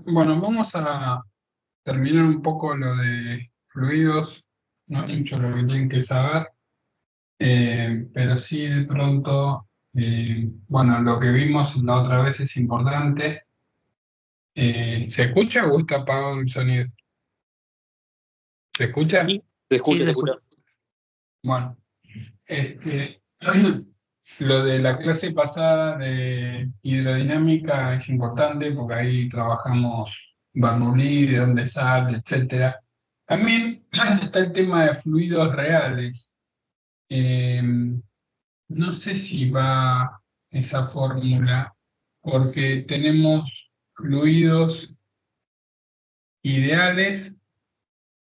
Bueno, vamos a terminar un poco lo de fluidos, no es mucho lo que tienen que saber, pero sí de pronto, bueno, lo que vimos la otra vez es importante. ¿Se escucha o está apagado el sonido? ¿Se escucha? Sí, se Sí, escucha, se se escucha. escucha. Bueno, este, lo de la clase pasada de hidrodinámica es importante porque ahí trabajamos Bernoulli, de dónde sale, etcétera. También está el tema de fluidos reales. Eh, no sé si va esa fórmula, porque tenemos fluidos ideales,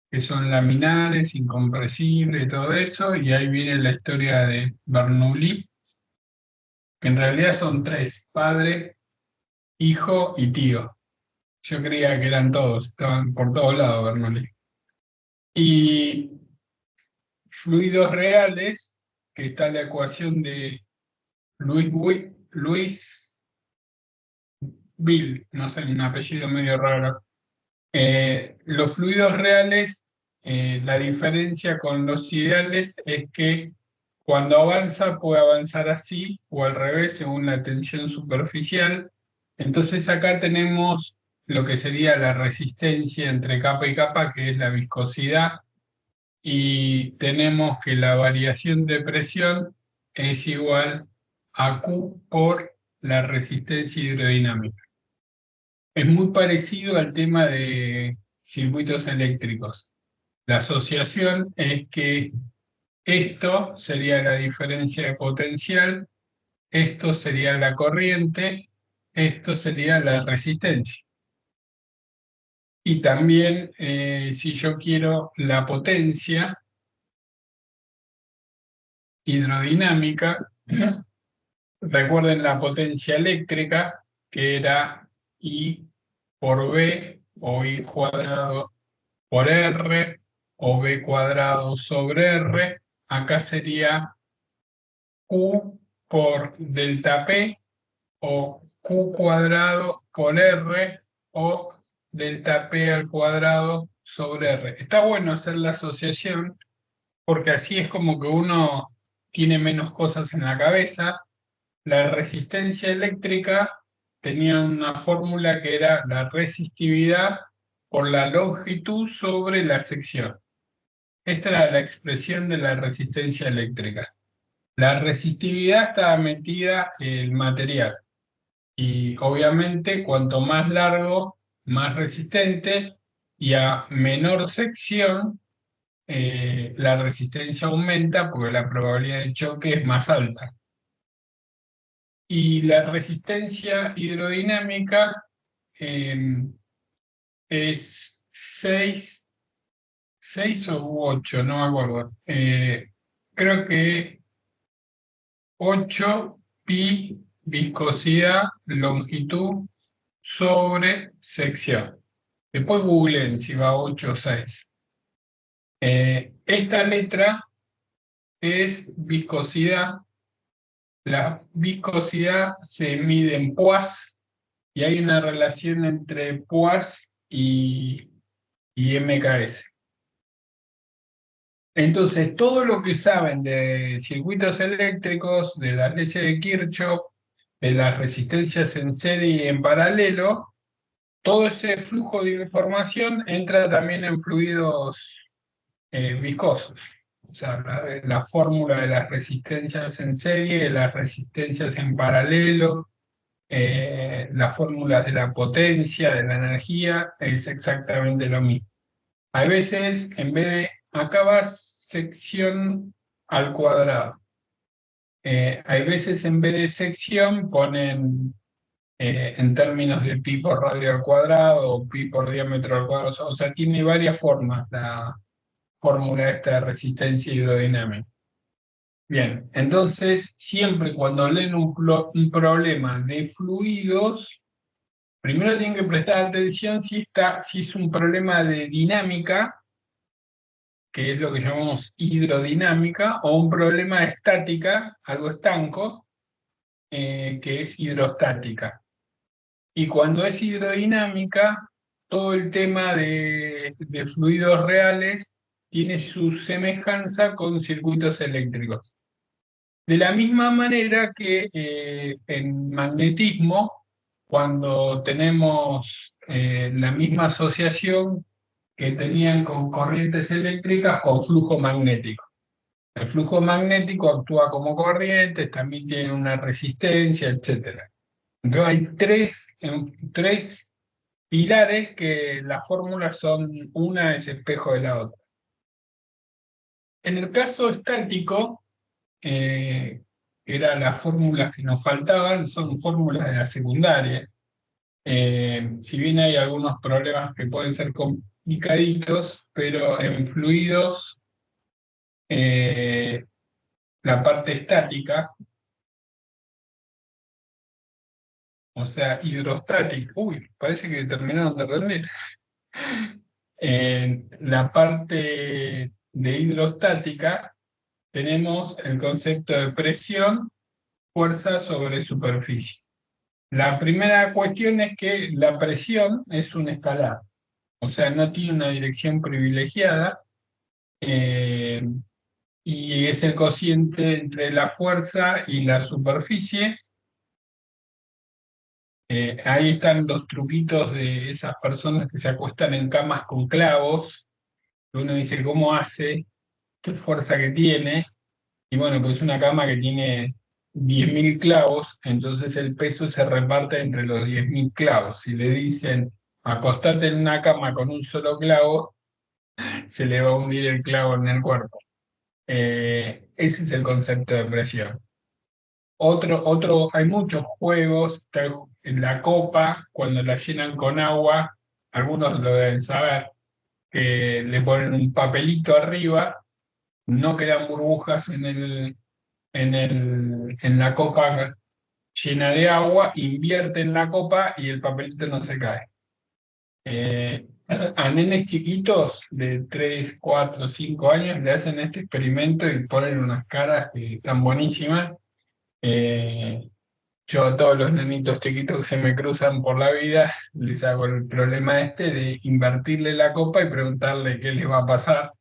que son laminares, incompresibles y todo eso, y ahí viene la historia de Bernoulli, que en realidad son tres: padre, hijo y tío. Yo creía que eran todos, estaban por todos lados Bernoulli. Y fluidos reales, que está la ecuación de Luis Bill, no sé, un apellido medio raro. Los fluidos reales, la diferencia con los ideales es que cuando avanza puede avanzar así o al revés según la tensión superficial. Entonces acá tenemos lo que sería la resistencia entre capa y capa, que es la viscosidad, y tenemos que la variación de presión es igual a Q por la resistencia hidrodinámica. Es muy parecido al tema de circuitos eléctricos. La asociación es que esto sería la diferencia de potencial, esto sería la corriente, esto sería la resistencia. Y también, si yo quiero la potencia hidrodinámica, recuerden la potencia eléctrica, que era I por B o I cuadrado por R o B cuadrado sobre R. Acá sería Q por delta P o Q cuadrado por R o delta P al cuadrado sobre R. Está bueno hacer la asociación porque así es como que uno tiene menos cosas en la cabeza. La resistencia eléctrica tenía una fórmula que era la resistividad por la longitud sobre la sección. Esta era la expresión de la resistencia eléctrica. La resistividad estaba metida en el material y obviamente cuanto más largo, más resistente, y a menor sección la resistencia aumenta porque la probabilidad de choque es más alta. Y la resistencia hidrodinámica es 6 o 8, no me acuerdo. Creo que 8 pi viscosidad, longitud sobre sección. Después googleen si va 8 o 6. Esta letra es viscosidad. La viscosidad se mide en poids y hay una relación entre poids y MKS. Entonces, todo lo que saben de circuitos eléctricos, de las leyes de Kirchhoff, de las resistencias en serie y en paralelo, todo ese flujo de información entra también en fluidos viscosos. O sea, la fórmula de las resistencias en serie, de las resistencias en paralelo, las fórmulas de la potencia, de la energía, es exactamente lo mismo. Hay veces, en vez de acá va sección al cuadrado. Hay veces en vez de sección ponen en términos de pi por radio al cuadrado o pi por diámetro al cuadrado. O sea, tiene varias formas la fórmula esta de resistencia hidrodinámica. Bien, entonces siempre cuando leen un problema de fluidos, primero tienen que prestar atención si es un problema de dinámica, que es lo que llamamos hidrodinámica, o un problema de estática, algo estanco, que es hidrostática. Y cuando es hidrodinámica, todo el tema de fluidos reales tiene su semejanza con circuitos eléctricos. De la misma manera que en magnetismo, cuando tenemos la misma asociación que tenían con corrientes eléctricas con flujo magnético. El flujo magnético actúa como corriente, también tiene una resistencia, etcétera. Entonces hay tres pilares que las fórmulas son una es espejo de la otra. En el caso estático, eh, eran las fórmulas que nos faltaban, son fórmulas de la secundaria. Si bien hay algunos problemas que pueden ser complicaditos, pero en fluidos, eh, la parte estática, o sea, hidrostática, uy, parece que terminaron de rendir. En la parte de hidrostática tenemos el concepto de presión, fuerza sobre superficie. La primera cuestión es que la presión es un escalar, o sea, no tiene una dirección privilegiada, eh, y es el cociente entre la fuerza y la superficie. Ahí están los truquitos de esas personas que se acuestan en camas con clavos, que uno dice, ¿cómo hace? ¿Qué fuerza que tiene? Y bueno, pues una cama que tiene 10.000 clavos, entonces el peso se reparte entre los 10.000 clavos. Si le dicen, acostate en una cama con un solo clavo, se le va a hundir el clavo en el cuerpo. Ese es el concepto de presión. Hay muchos juegos, en la copa, cuando la llenan con agua, algunos lo deben saber, que le ponen un papelito arriba, no quedan burbujas en la copa llena de agua, invierten la copa y el papelito no se cae. A nenes chiquitos de 3 4 5 años le hacen este experimento y ponen unas caras que están buenísimas. Eh, yo a todos los nenitos chiquitos que se me cruzan por la vida les hago el problema este de invertirle la copa y preguntarle qué les va a pasar.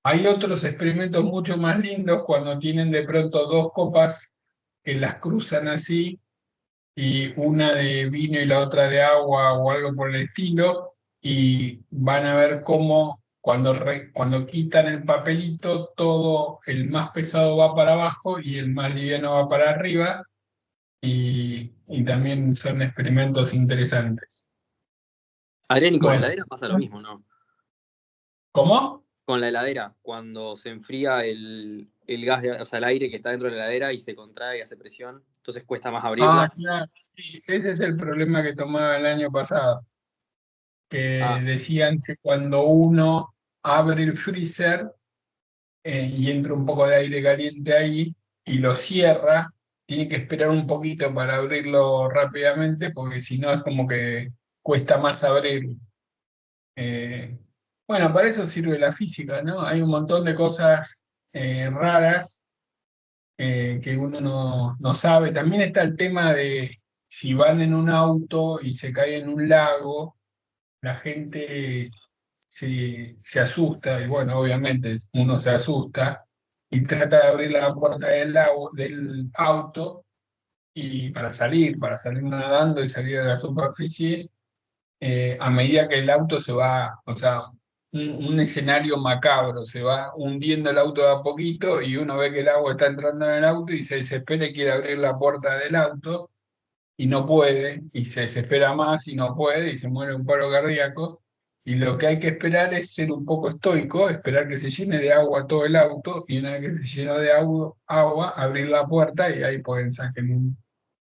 Hay otros experimentos mucho más lindos cuando tienen de pronto dos copas que las cruzan así, y una de vino y la otra de agua o algo por el estilo, y van a ver cómo cuando quitan el papelito, todo el más pesado va para abajo y el más liviano va para arriba, y también son experimentos interesantes. Adrián, y con la Bueno, heladera pasa lo mismo, ¿no? ¿cómo? Con la heladera, cuando se enfría el gas, o sea, el aire que está dentro de la heladera y se contrae y hace presión, entonces cuesta más abrirla. Ah, claro, sí, ese es el problema que tomaba el año pasado, que Ah, decían que cuando uno abre el freezer, y entra un poco de aire caliente ahí y lo cierra, tiene que esperar un poquito para abrirlo rápidamente, porque si no es como que cuesta más abrirlo. Eh, bueno, para eso sirve la física, ¿no? Hay un montón de cosas raras, que uno no sabe. También está el tema de si van en un auto y se cae en un lago, la gente se asusta, y bueno, obviamente uno se asusta y trata de abrir la puerta del auto, y para salir nadando y salir a la superficie, a medida que el auto se va, o sea, un escenario macabro, se va hundiendo el auto de a poquito y uno ve que el agua está entrando en el auto y se desespera y quiere abrir la puerta del auto y no puede, y se desespera más y no puede, y se muere un paro cardíaco. Y lo que hay que esperar es ser un poco estoico, esperar que se llene de agua todo el auto, y una vez que se llenó de agua, abrir la puerta y ahí pueden sacar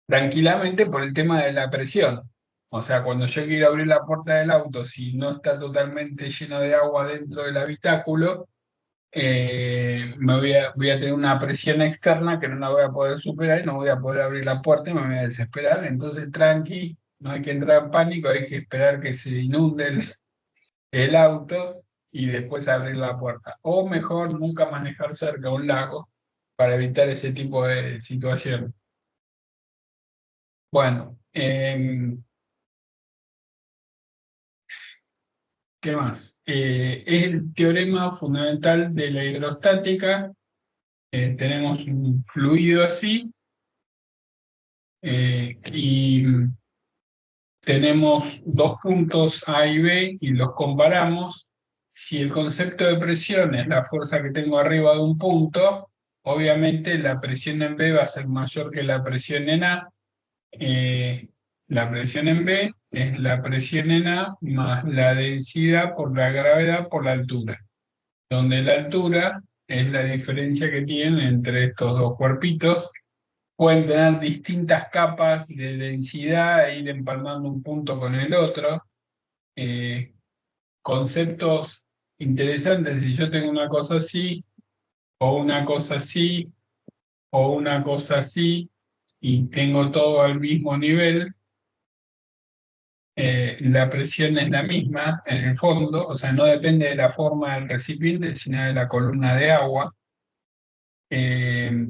tranquilamente por el tema de la presión. O sea, cuando yo quiero abrir la puerta del auto, si no está totalmente lleno de agua dentro del habitáculo, voy a tener una presión externa que no la voy a poder superar y no voy a poder abrir la puerta y me voy a desesperar. Entonces, tranqui, no hay que entrar en pánico, hay que esperar que se inunde el auto y después abrir la puerta. O mejor, nunca manejar cerca de un lago para evitar ese tipo de situaciones. Bueno, ¿Qué más? Es el teorema fundamental de la hidrostática. Tenemos un fluido así y tenemos dos puntos A y B y los comparamos. Si el concepto de presión es la fuerza que tengo arriba de un punto, obviamente la presión en B va a ser mayor que la presión en A. La presión en B es la presión en A más la densidad por la gravedad por la altura, donde la altura es la diferencia que tienen entre estos dos cuerpitos. Pueden tener distintas capas de densidad e ir empalmando un punto con el otro. Eh, Conceptos interesantes, si yo tengo una cosa así, o una cosa así, o una cosa así, y tengo todo al mismo nivel, la presión es la misma en el fondo, o sea, no depende de la forma del recipiente, sino de la columna de agua. Eh,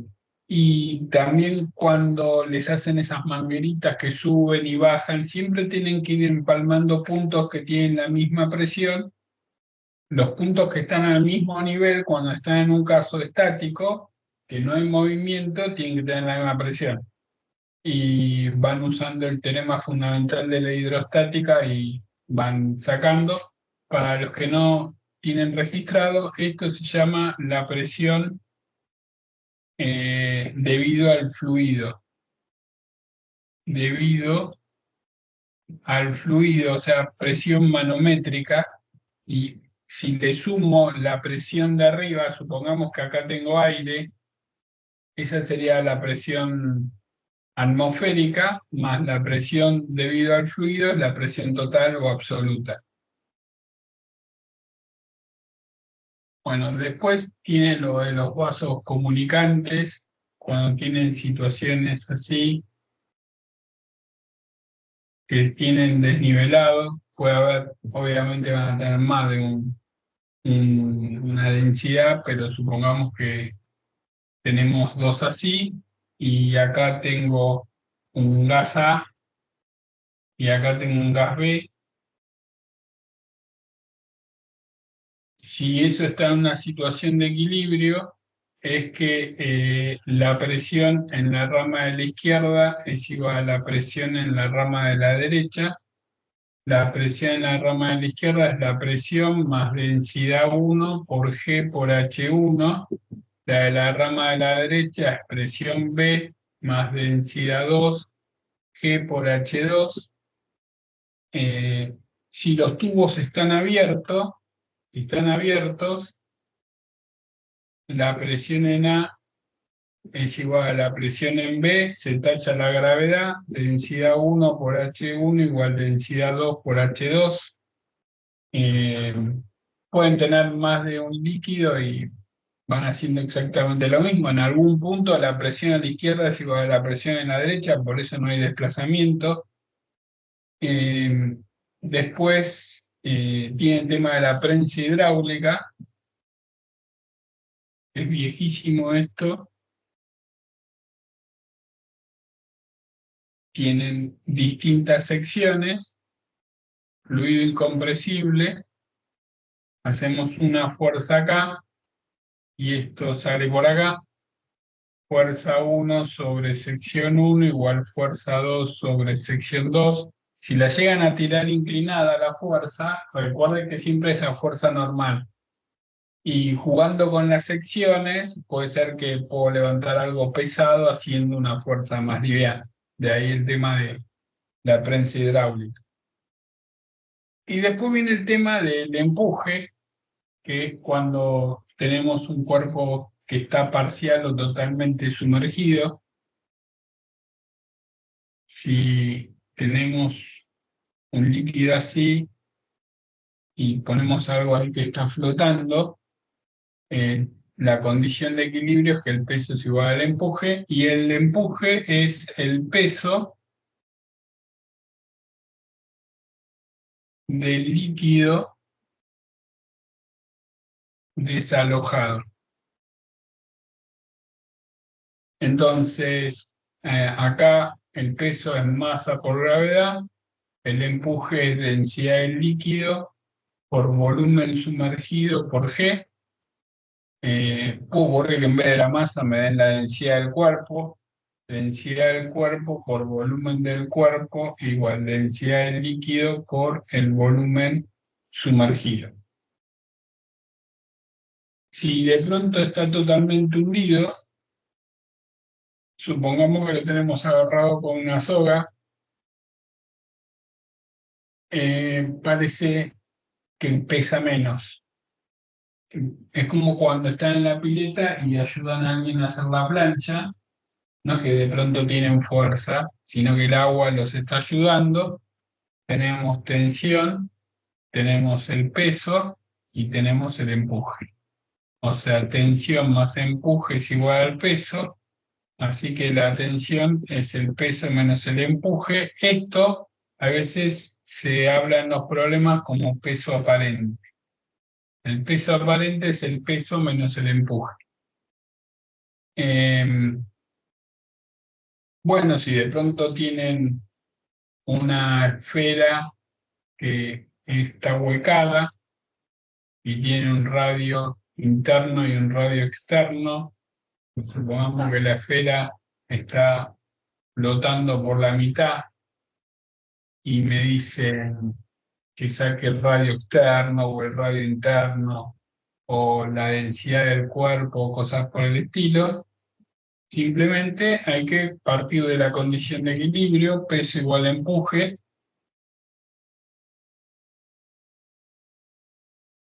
y también cuando les hacen esas mangueritas que suben y bajan, siempre tienen que ir empalmando puntos que tienen la misma presión. Los puntos que están al mismo nivel, cuando están en un caso estático, que no hay movimiento, tienen que tener la misma presión. Y van usando el teorema fundamental de la hidrostática y van sacando. Para los que no tienen registrado, esto se llama la presión debido al fluido. Debido al fluido, o sea, presión manométrica, y si le sumo la presión de arriba, supongamos que acá tengo aire, esa sería la presión atmosférica, más la presión debido al fluido, es la presión total o absoluta. Bueno, después tiene lo de los vasos comunicantes, cuando tienen situaciones así, que tienen desnivelado, puede haber, obviamente van a tener más de una densidad, pero supongamos que tenemos dos así, y acá tengo un gas A y acá tengo un gas B. Si eso está en una situación de equilibrio, es que la presión en la rama de la izquierda es igual a la presión en la rama de la derecha. La presión en la rama de la izquierda es la presión más densidad 1 por G por H1. La de la rama de la derecha es presión B más densidad 2 G por H2. Si los tubos están abiertos, la presión en A es igual a la presión en B, se tacha la gravedad, densidad 1 por H1 igual densidad 2 por H2. Eh, Pueden tener más de un líquido y van haciendo exactamente lo mismo. En algún punto la presión a la izquierda es igual a la presión en la derecha, por eso no hay desplazamiento. Después tiene el tema de la prensa hidráulica, es viejísimo esto. Tienen distintas secciones, fluido incompresible, hacemos una fuerza acá y esto sale por acá. Fuerza 1 sobre sección 1 igual fuerza 2 sobre sección 2. Si la llegan a tirar inclinada la fuerza, recuerden que siempre es la fuerza normal. Y jugando con las secciones, puede ser que puedo levantar algo pesado haciendo una fuerza más liviana. De ahí el tema de la prensa hidráulica. Y después viene el tema del empuje, que es cuando tenemos un cuerpo que está parcial o totalmente sumergido. Si tenemos un líquido así y ponemos algo ahí que está flotando, la condición de equilibrio es que el peso es igual al empuje, y el empuje es el peso del líquido desalojado. Entonces, acá el peso es masa por gravedad, el empuje es densidad del líquido por volumen sumergido por G. Puedo ocurrir que en vez de la masa me den la densidad del cuerpo. Densidad del cuerpo por volumen del cuerpo igual densidad del líquido por el volumen sumergido. Si de pronto está totalmente hundido, supongamos que lo tenemos agarrado con una soga, parece que pesa menos. Es como cuando están en la pileta y ayudan a alguien a hacer la plancha, no que de pronto tienen fuerza, sino que el agua los está ayudando. Tenemos tensión, tenemos el peso y tenemos el empuje. O sea, tensión más empuje es igual al peso, así que la tensión es el peso menos el empuje. Esto a veces se habla en los problemas como peso aparente. El peso aparente es el peso menos el empuje. Bueno, si de pronto tienen una esfera que está huecada y tiene un radio interno y un radio externo, supongamos que la esfera está flotando por la mitad y me dicen que saque el radio externo o el radio interno o la densidad del cuerpo o cosas por el estilo. Simplemente hay que partir de la condición de equilibrio, peso igual a empuje.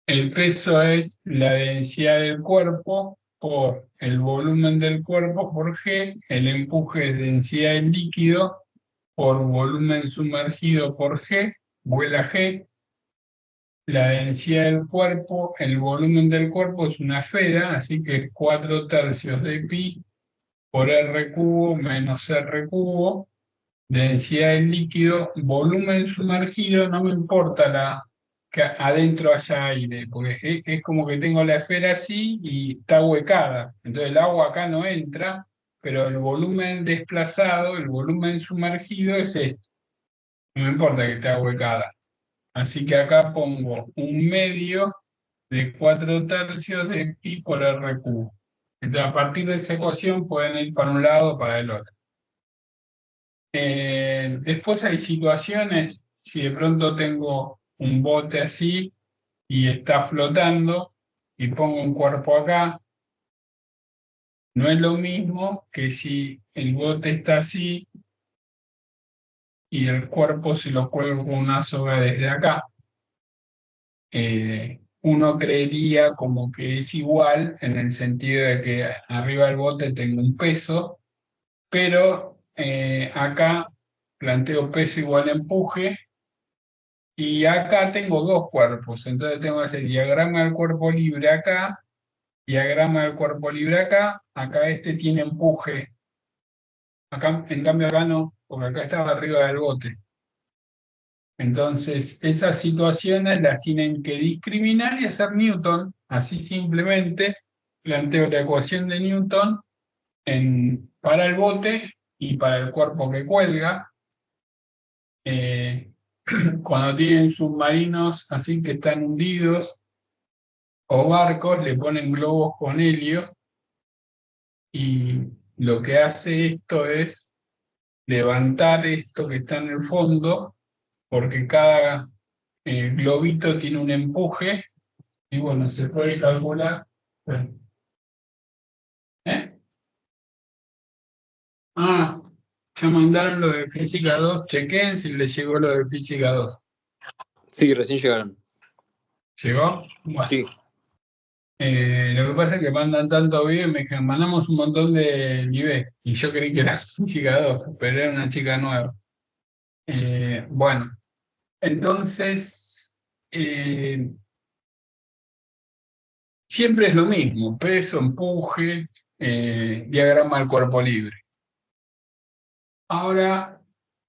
El peso es la densidad del cuerpo por el volumen del cuerpo por G, el empuje es densidad del líquido por volumen sumergido por G, vuela G, la densidad del cuerpo, el volumen del cuerpo es una esfera, así que es 4/3 de pi por R cubo menos R cubo, densidad del líquido, volumen sumergido, no me importa que adentro haya aire, porque es como que tengo la esfera así y está huecada, entonces el agua acá no entra, pero el volumen desplazado, el volumen sumergido es esto, no me importa que esté ahuecada. Así que acá pongo un medio de 4/3 de pi por R cubo. Entonces a partir de esa ecuación pueden ir para un lado o para el otro. Después hay situaciones, si de pronto tengo un bote así y está flotando y pongo un cuerpo acá, no es lo mismo que si el bote está así y el cuerpo se lo cuelgo con una soga desde acá. Uno creería como que es igual en el sentido de que arriba del bote tengo un peso, pero acá planteo peso igual a empuje y acá tengo dos cuerpos, entonces tengo que hacer diagrama del cuerpo libre acá, diagrama del cuerpo libre acá, acá este tiene empuje, acá en cambio acá no, porque acá estaba arriba del bote. Entonces, esas situaciones las tienen que discriminar y hacer Newton. Así simplemente planteo la ecuación de Newton para el bote y para el cuerpo que cuelga. Cuando tienen submarinos así que están hundidos o barcos, le ponen globos con helio y lo que hace esto es levantar esto que está en el fondo, porque cada globito tiene un empuje. Y bueno, se puede calcular. ¿Eh? Ah, ya mandaron lo de física 2. Chequen si les llegó lo de física 2. Sí, recién llegaron. ¿Llegó? Bueno. Sí. Lo que pasa es que mandan tanto video y me dijeron, mandamos un montón de nivel. Y yo creí que era física 2, pero era una chica nueva. Bueno, entonces, siempre es lo mismo, peso, empuje, diagrama del cuerpo libre. Ahora,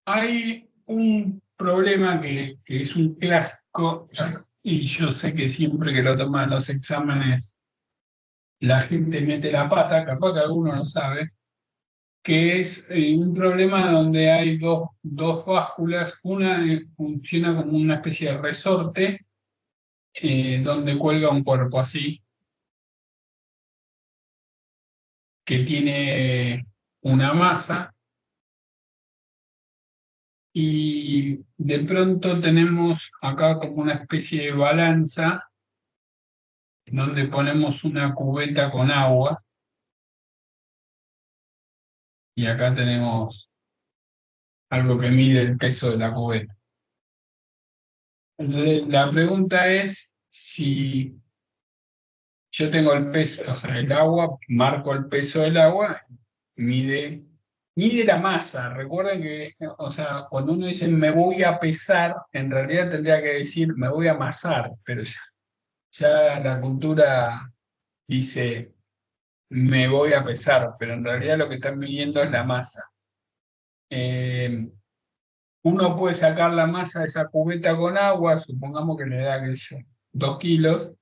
hay un problema que es un clásico, y yo sé que siempre que lo toman los exámenes, la gente mete la pata, capaz que alguno no sabe, que es un problema donde hay dos básculas, una funciona como una especie de resorte donde cuelga un cuerpo así, que tiene una masa, y de pronto tenemos acá como una especie de balanza donde ponemos una cubeta con agua, y acá tenemos algo que mide el peso de la cubeta. Entonces, la pregunta es si yo tengo el peso, o sea, el agua, marco el peso del agua, mide, mide la masa. Recuerden que, o sea, cuando uno dice me voy a pesar, en realidad tendría que decir me voy a amasar, pero ya la cultura dice me voy a pesar, pero en realidad lo que están midiendo es la masa. Eh, Uno puede sacar la masa de esa cubeta con agua, supongamos que le da, qué sé yo, 2 kilos,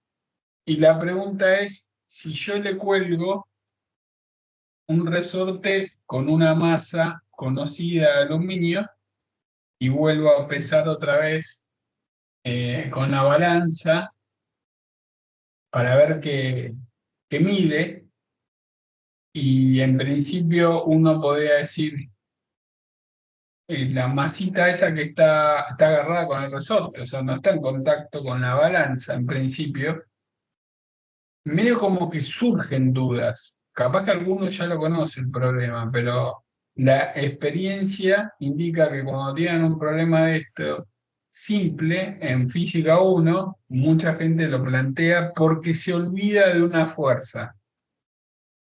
y la pregunta es si yo le cuelgo un resorte con una masa conocida de aluminio y vuelvo a pesar otra vez con la balanza para ver qué mide, y en principio uno podría decir la masita esa que está agarrada con el resorte, o sea, no está en contacto con la balanza en principio, medio como que surgen dudas. Capaz que algunos ya lo conocen el problema, pero la experiencia indica que cuando tienen un problema de esto simple en física uno, mucha gente lo plantea porque se olvida de una fuerza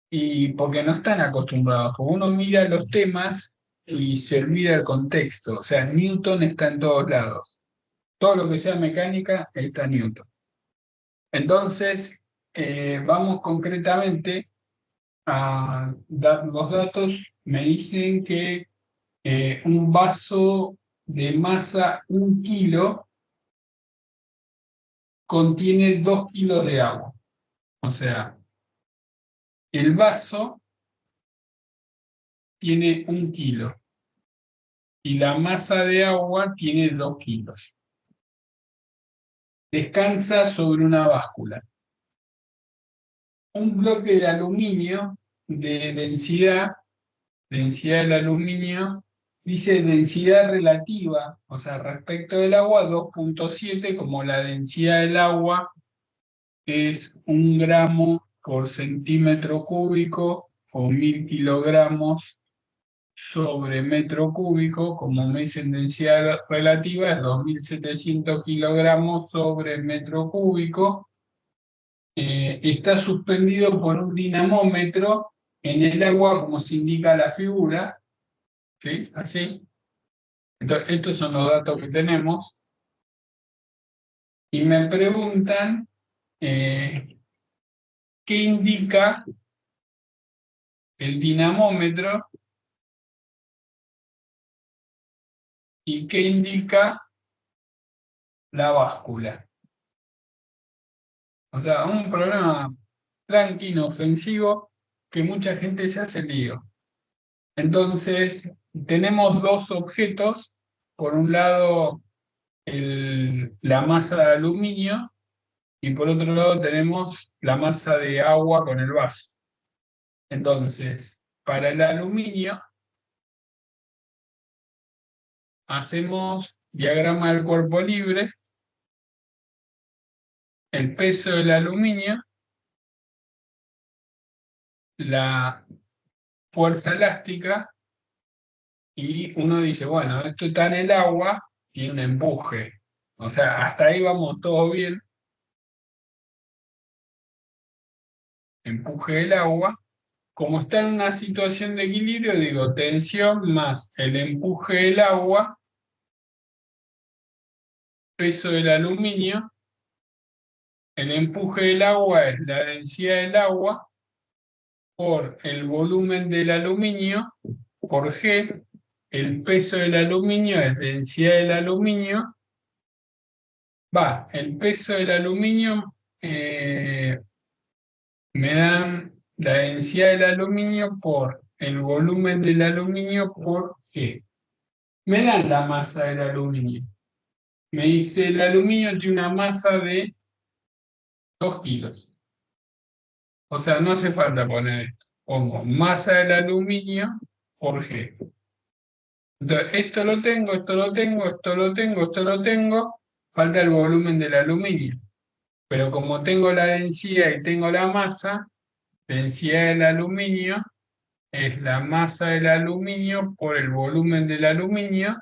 y porque no están acostumbrados. Porque uno mira los temas y se olvida el contexto. O sea, Newton está en todos lados. Todo lo que sea mecánica está Newton. Entonces, vamos concretamente a dar los datos. Me dicen que un vaso de masa 1 kilo contiene 2 kilos de agua. O sea, el vaso tiene 1 kilo y la masa de agua tiene 2 kilos. Descansa sobre una báscula. Un bloque de aluminio de densidad del aluminio, dice densidad relativa, o sea, respecto del agua, 2,7, como la densidad del agua es 1 gramo por centímetro cúbico o 1.000 kilogramos sobre metro cúbico, como me dicen densidad relativa, es 2.700 kilogramos sobre metro cúbico. Está suspendido por un dinamómetro en el agua, como se indica la figura, ¿sí? Así. Entonces, estos son los datos que tenemos. Y me preguntan qué indica el dinamómetro y qué indica la báscula. O sea, un problema tranqui, inofensivo, que mucha gente se hace lío. Entonces, tenemos dos objetos. Por un lado, la masa de aluminio, y por otro lado tenemos la masa de agua con el vaso. Entonces, para el aluminio, hacemos diagrama del cuerpo libre, el peso del aluminio, la fuerza elástica, y uno dice, bueno, esto está en el agua y un empuje. O sea, hasta ahí vamos todo bien. Empuje del agua. Como está en una situación de equilibrio, digo, tensión más el empuje del agua, peso del aluminio. El empuje del agua es la densidad del agua por el volumen del aluminio por G. El peso del aluminio es densidad del aluminio. El peso del aluminio me dan la densidad del aluminio por el volumen del aluminio por G. Me dan la masa del aluminio. Me dice el aluminio tiene una masa de 2 kilos. O sea, no hace falta poner esto. Pongo masa del aluminio por G. Entonces, esto lo tengo, esto lo tengo, esto lo tengo, esto lo tengo. Falta el volumen del aluminio. Pero como tengo la densidad y tengo la masa, densidad del aluminio es la masa del aluminio por el volumen del aluminio.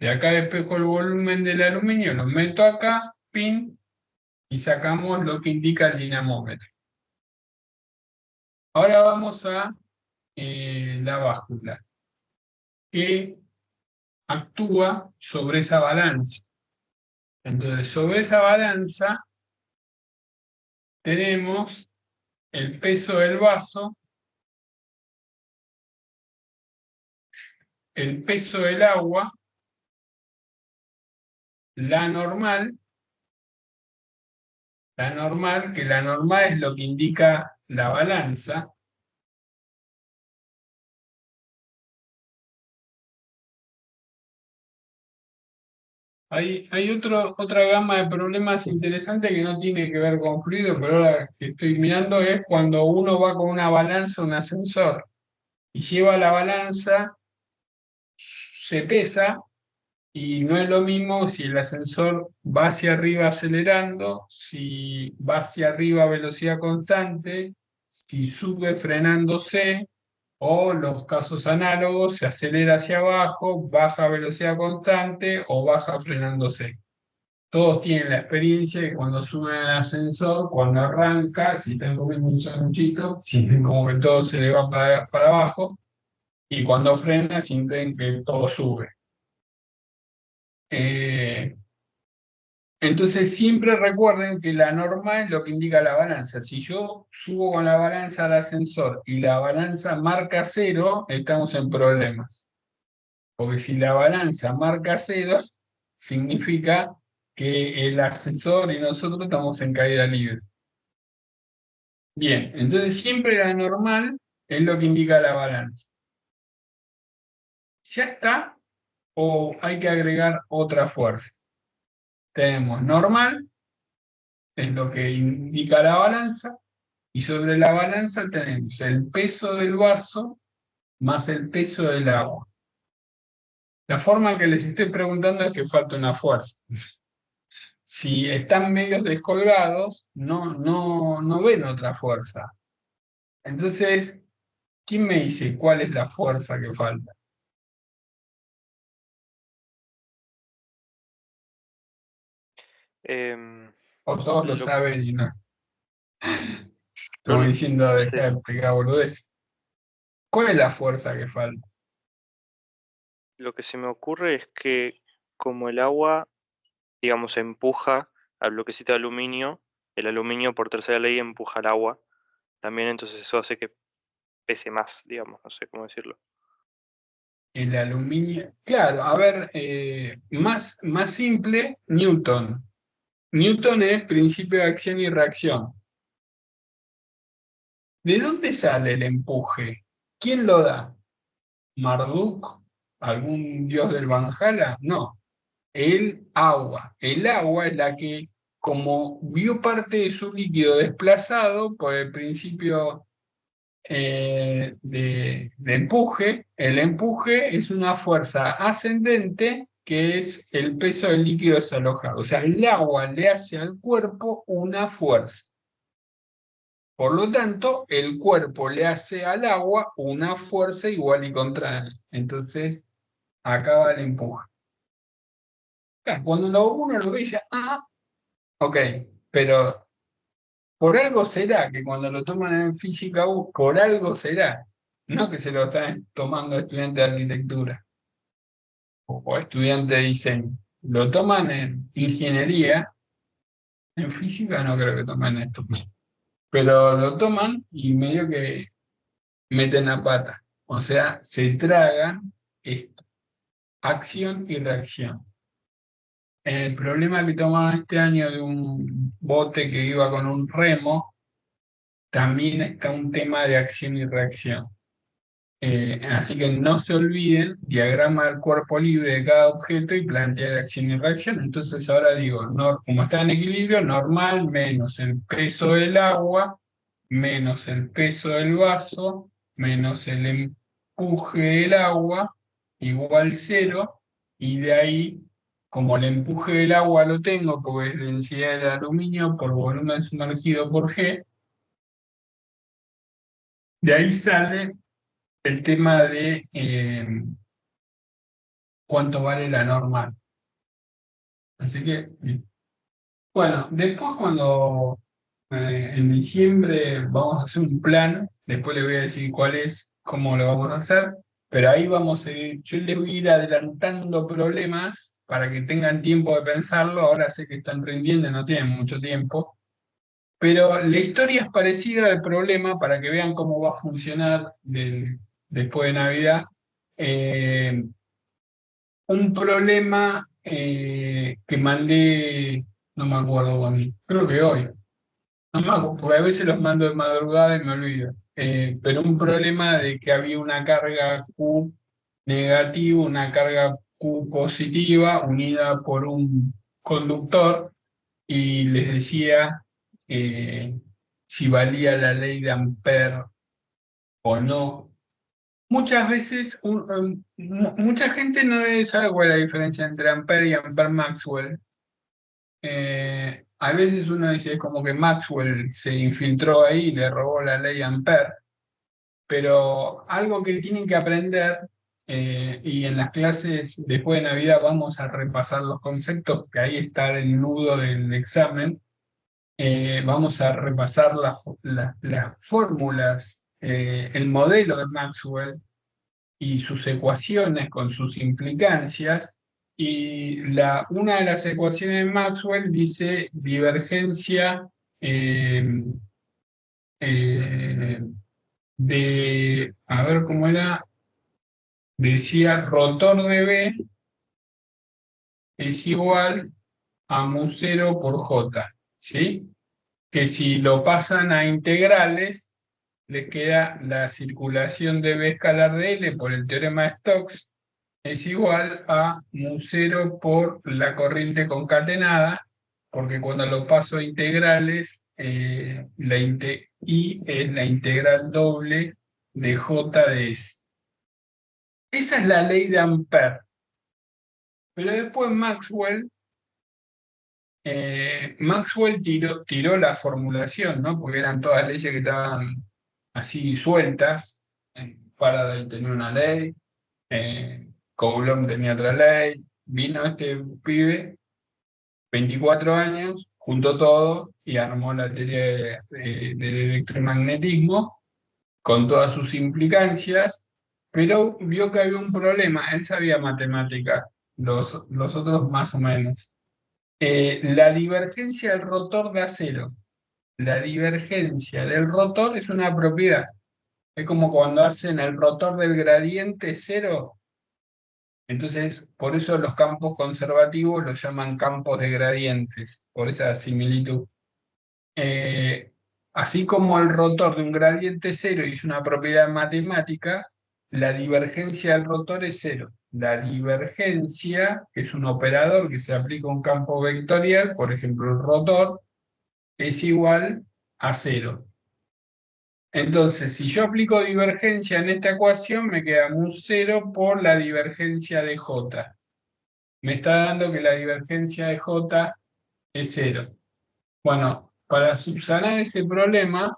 De acá despejo el volumen del aluminio, lo meto acá, pin, y sacamos lo que indica el dinamómetro. Ahora vamos a la báscula, que actúa sobre esa balanza. Entonces, sobre esa balanza tenemos el peso del vaso, el peso del agua, la normal, que la normal es lo que indica la balanza. Hay otra gama de problemas interesantes que no tiene que ver con fluido, pero ahora que estoy mirando es cuando uno va con una balanza a un ascensor y lleva la balanza, se pesa y no es lo mismo si el ascensor va hacia arriba acelerando, si va hacia arriba a velocidad constante, si sube frenándose, o los casos análogos, se acelera hacia abajo, baja a velocidad constante o baja frenándose. Todos tienen la experiencia de que cuando suben al ascensor, cuando arranca, si están comiendo un sanguchito, sienten como que todo se le va para abajo, y cuando frena, sienten que todo sube. Entonces siempre recuerden que la norma es lo que indica la balanza. Si yo subo con la balanza al ascensor y la balanza marca 0, estamos en problemas. Porque si la balanza marca 0, significa que el ascensor y nosotros estamos en caída libre. Bien, entonces siempre la normal es lo que indica la balanza. ¿Ya está? ¿O hay que agregar otra fuerza? Tenemos normal, es lo que indica la balanza, y sobre la balanza tenemos el peso del vaso más el peso del agua. La forma que les estoy preguntando es que falta una fuerza. Si están medio descolgados, no ven otra fuerza. Entonces, ¿quién me dice cuál es la fuerza que falta? Em, O todos lo lo, saben y no. yo Estoy diciendo, no deja sé, de explicar boludez. ¿Cuál es la fuerza que falta? lo que se me ocurre es que como el agua, digamos, empuja al bloquecito de aluminio, el aluminio por tercera ley empuja al agua también, entonces eso hace que pese más, digamos, no sé cómo decirlo. El aluminio. Claro, a ver, más simple, Newton. Newton es principio de acción y reacción. ¿De dónde sale el empuje? ¿Quién lo da? ¿Marduk? ¿Algún dios del Valhalla? No, el agua. El agua es la que, como vio parte de su líquido desplazado por el principio de empuje, el empuje es una fuerza ascendente que es el peso del líquido desalojado. O sea, el agua le hace al cuerpo una fuerza. Por lo tanto, el cuerpo le hace al agua una fuerza igual y contraria. Entonces, acaba el empuje. Claro, cuando uno lo ve dice, ok, pero por algo será que cuando lo toman en física U, por algo será. No que se lo están tomando estudiantes de arquitectura o estudiantes de diseño. Lo toman en ingeniería, en física no creo que tomen esto, pero lo toman y medio que meten la pata. O sea, se tragan esto, acción y reacción. El problema que tomaron este año de un bote que iba con un remo, también está un tema de acción y reacción. Así que no se olviden, diagrama del cuerpo libre de cada objeto y plantear acción y reacción. Entonces ahora digo, como está en equilibrio, normal menos el peso del agua, menos el peso del vaso, menos el empuje del agua, igual cero, y de ahí, como el empuje del agua lo tengo, porque es densidad de aluminio por volumen sumergido por G, de ahí sale el tema de cuánto vale la normal. Así que, bueno, después cuando en diciembre vamos a hacer un plan, después les voy a decir cuál es, cómo lo vamos a hacer, pero ahí vamos a ir, yo les voy a ir adelantando problemas para que tengan tiempo de pensarlo, ahora sé que están rindiendo, no tienen mucho tiempo, pero la historia es parecida al problema para que vean cómo va a funcionar después de Navidad. Eh, un problema que mandé, no me acuerdo cuándo, creo que hoy, no me acuerdo, porque a veces los mando de madrugada y me olvido. Pero un problema de que había una carga Q negativa, una carga Q positiva unida por un conductor y les decía si valía la ley de Ampère o no. Muchas veces, mucha gente no sabe cuál es la diferencia entre Ampère y Ampère-Maxwell. A veces uno dice como que Maxwell se infiltró ahí y le robó la ley Ampère, pero algo que tienen que aprender, y en las clases después de Navidad vamos a repasar los conceptos, que ahí está el nudo del examen. Vamos a repasar las fórmulas, el modelo de Maxwell y sus ecuaciones con sus implicancias. Y una de las ecuaciones de Maxwell dice divergencia eh, eh, a ver cómo era, decía rotor de B es igual a mu cero por J, ¿sí? Que si lo pasan a integrales, les queda la circulación de B escalar de L por el teorema de Stokes, es igual a mu cero por la corriente concatenada, porque cuando lo paso a integrales, I es la integral doble de J de S. Esa es la ley de Ampère. Pero después Maxwell tiró la formulación, ¿no? Porque eran todas leyes que estaban así sueltas. Faraday tenía una ley, Coulomb tenía otra ley. Vino este pibe, 24 años, juntó todo y armó la teoría del electromagnetismo con todas sus implicancias, pero vio que había un problema. Él sabía matemática, los otros más o menos. La divergencia del rotor de acero. La divergencia del rotor es una propiedad. Es como cuando hacen el rotor del gradiente cero. Entonces, por eso los campos conservativos los llaman campos de gradientes, por esa similitud. Eh, Así como el rotor de un gradiente cero y es una propiedad matemática, la divergencia del rotor es cero. La divergencia, que es un operador que se aplica a un campo vectorial, por ejemplo el rotor, es igual a cero. Entonces, si yo aplico divergencia en esta ecuación, me queda mu cero por la divergencia de J. Me está dando que la divergencia de J es cero. Bueno, para subsanar ese problema,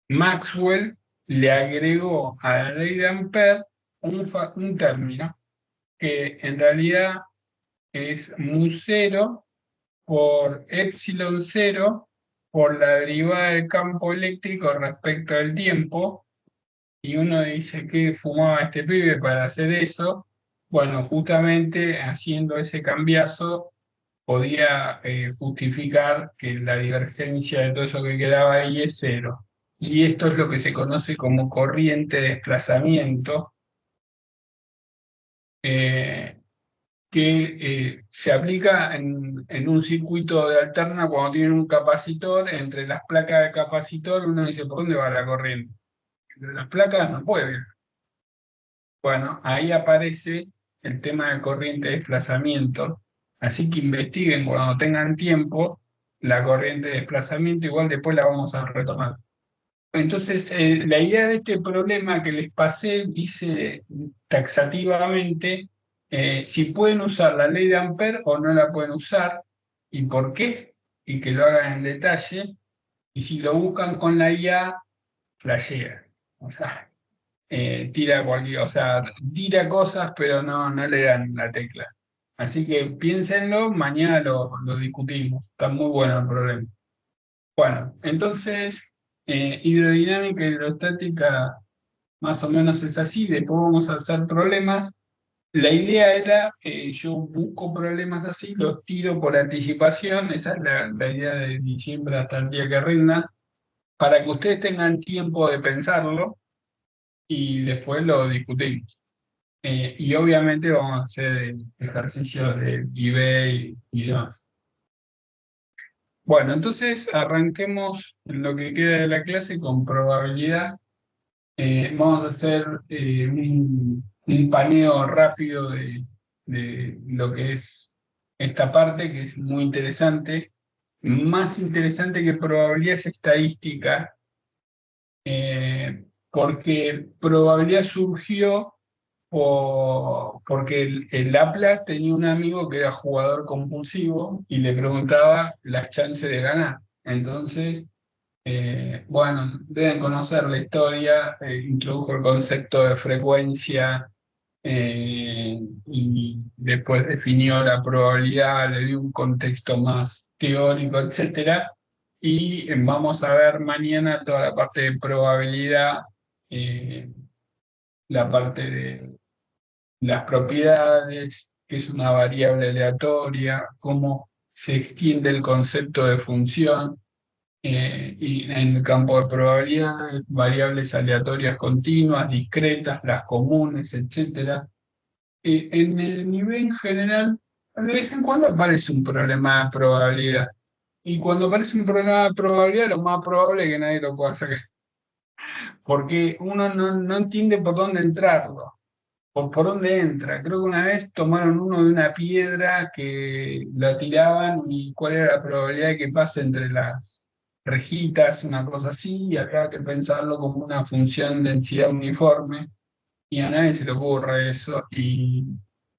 Maxwell le agregó a la ley de Ampère un término que en realidad es mu cero por epsilon cero por la derivada del campo eléctrico respecto al tiempo, y uno dice que fumaba este pibe para hacer eso. Bueno, justamente haciendo ese cambiazo podía justificar que la divergencia de todo eso que quedaba ahí es cero. Y esto es lo que se conoce como corriente de desplazamiento, eh, que se aplica en un circuito de alterna cuando tienen un capacitor. Entre las placas de capacitor uno dice, ¿por dónde va la corriente? entre las placas no puede viajar. Bueno, ahí aparece el tema de corriente de desplazamiento, así que investiguen cuando tengan tiempo la corriente de desplazamiento, igual después la vamos a retomar. Entonces, la idea de este problema que les pasé dice taxativamente si pueden usar la ley de Ampère o no la pueden usar y por qué, y que lo hagan en detalle, y si lo buscan con la IA, flashea. O sea, tira cualquier, o sea, tira cosas, pero no le dan la tecla. Así que piénsenlo, mañana lo discutimos. Está muy bueno el problema. Bueno, entonces, hidrodinámica e hidrostática más o menos es así, después vamos a hacer problemas. La idea era, yo busco problemas así, los tiro por anticipación, esa es la idea de diciembre hasta el día que rinda, para que ustedes tengan tiempo de pensarlo y después lo discutimos. Y obviamente vamos a hacer ejercicios de eBay y demás. Bueno, entonces arranquemos en lo que queda de la clase con probabilidad. Vamos a hacer un paneo rápido de lo que es esta parte, que es muy interesante. Más interesante que probabilidad es estadística, porque probabilidad surgió porque el Laplace tenía un amigo que era jugador compulsivo y le preguntaba las chances de ganar. Entonces, bueno, deben conocer la historia, introdujo el concepto de frecuencia y después definió la probabilidad, le dio un contexto más teórico, etcétera. Y vamos a ver mañana toda la parte de probabilidad, eh, la parte de las propiedades, que es una variable aleatoria, cómo se extiende el concepto de función y en el campo de probabilidades, variables aleatorias continuas, discretas, las comunes, etc. En el nivel general, de vez en cuando aparece un problema de probabilidad. Y cuando aparece un problema de probabilidad, lo más probable es que nadie lo pueda sacar, porque uno no entiende por dónde entrarlo. ¿Por dónde entra? Creo que una vez tomaron uno de una piedra que la tiraban y cuál era la probabilidad de que pase entre las rejitas, una cosa así, y acá hay que pensarlo como una función de densidad uniforme, y a nadie se le ocurre eso. Y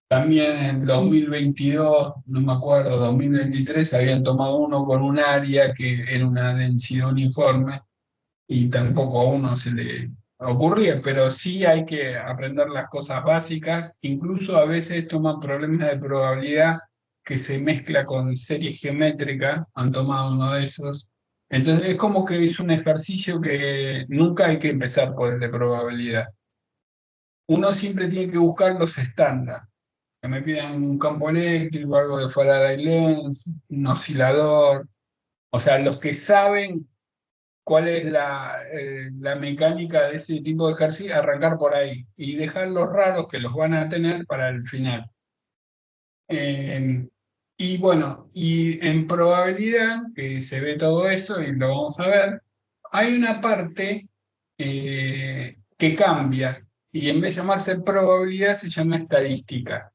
también en 2022, no me acuerdo, 2023, habían tomado uno con un área que era una densidad uniforme y tampoco a uno se le ocurría, pero sí hay que aprender las cosas básicas, incluso a veces toman problemas de probabilidad que se mezcla con serie geométrica, han tomado uno de esos. Entonces es como que es un ejercicio que nunca hay que empezar por el de probabilidad. Uno siempre tiene que buscar los estándares, que me pidan un campo eléctrico, algo de Faraday-Lenz, un oscilador, o sea, los que saben cuál es la mecánica de ese tipo de ejercicio, arrancar por ahí y dejar los raros que los van a tener para el final. Y bueno, y en probabilidad, que se ve todo eso y lo vamos a ver, hay una parte que cambia y en vez de llamarse probabilidad se llama estadística.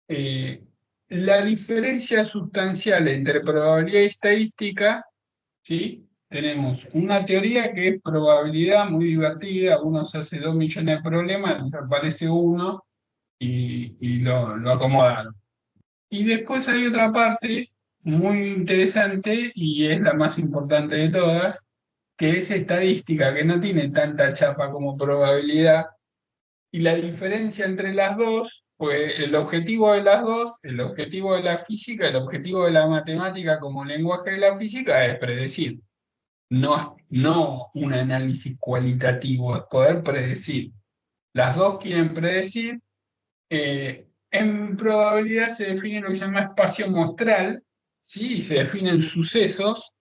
La diferencia sustancial entre probabilidad y estadística, ¿sí? Tenemos una teoría que es probabilidad muy divertida, uno se hace 2 millones de problemas, desaparece uno y lo acomodaron. Y después hay otra parte muy interesante y es la más importante de todas, que es estadística, que no tiene tanta chapa como probabilidad. Y la diferencia entre las dos, pues el objetivo de las dos, el objetivo de la física, el objetivo de la matemática como lenguaje de la física es predecir. No un análisis cualitativo, es poder predecir. Las dos quieren predecir. En probabilidad se define lo que se llama espacio muestral, ¿sí? Y se definen sucesos,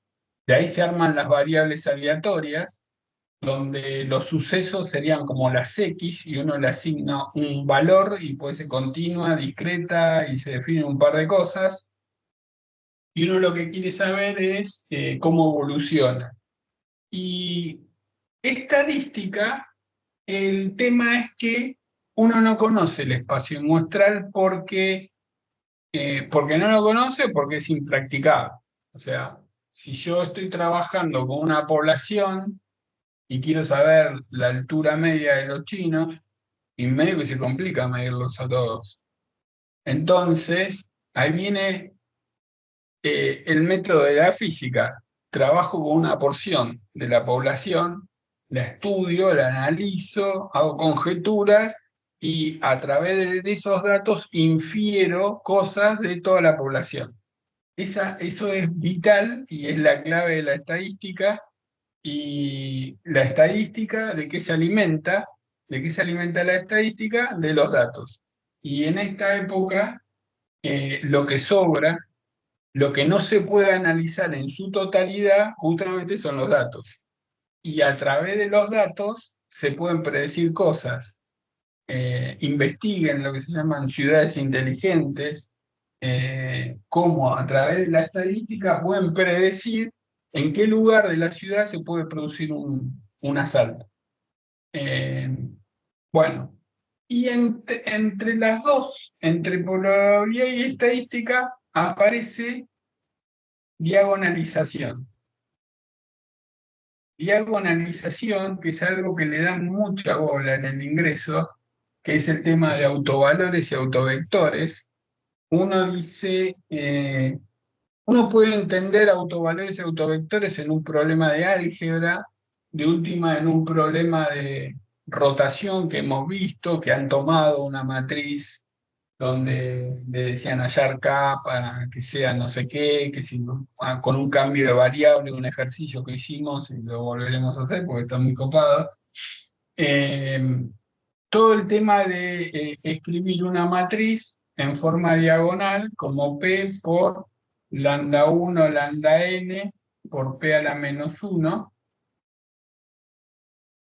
de ahí se arman las variables aleatorias, donde los sucesos serían como las X y uno le asigna un valor y puede ser continua, discreta y se define un par de cosas. Y uno lo que quiere saber es cómo evoluciona. Y Estadística, el tema es que uno no conoce el espacio muestral porque no lo conoce, porque es impracticable. O sea, si yo estoy trabajando con una población y quiero saber la altura media de los chinos, y medio que se complica medirlos a todos. Entonces, ahí viene el método de la física. Trabajo con una porción de la población, la estudio, la analizo, hago conjeturas y a través de esos datos infiero cosas de toda la población. Eso es vital y es la clave de la estadística. Y la estadística, ¿de qué se alimenta? ¿De qué se alimenta la estadística? De los datos. Y en esta época, lo que sobra, lo que no se puede analizar en su totalidad, justamente son los datos. Y a través de los datos se pueden predecir cosas. Investiguen lo que se llaman ciudades inteligentes, cómo a través de la estadística pueden predecir en qué lugar de la ciudad se puede producir un asalto. Bueno, y entre las dos, entre probabilidad y estadística, aparece diagonalización. Diagonalización, que es algo que le dan mucha bola en el ingreso, que es el tema de autovalores y autovectores. Uno dice, uno puede entender autovalores y autovectores en un problema de álgebra, de última en un problema de rotación que hemos visto, que han tomado una matriz donde le decían hallar K para que sea no sé qué, que si, con un cambio de variable, un ejercicio que hicimos, y lo volveremos a hacer porque está muy copado. Eh, Todo el tema de escribir una matriz en forma diagonal como P por lambda 1, lambda n, por P a la menos 1,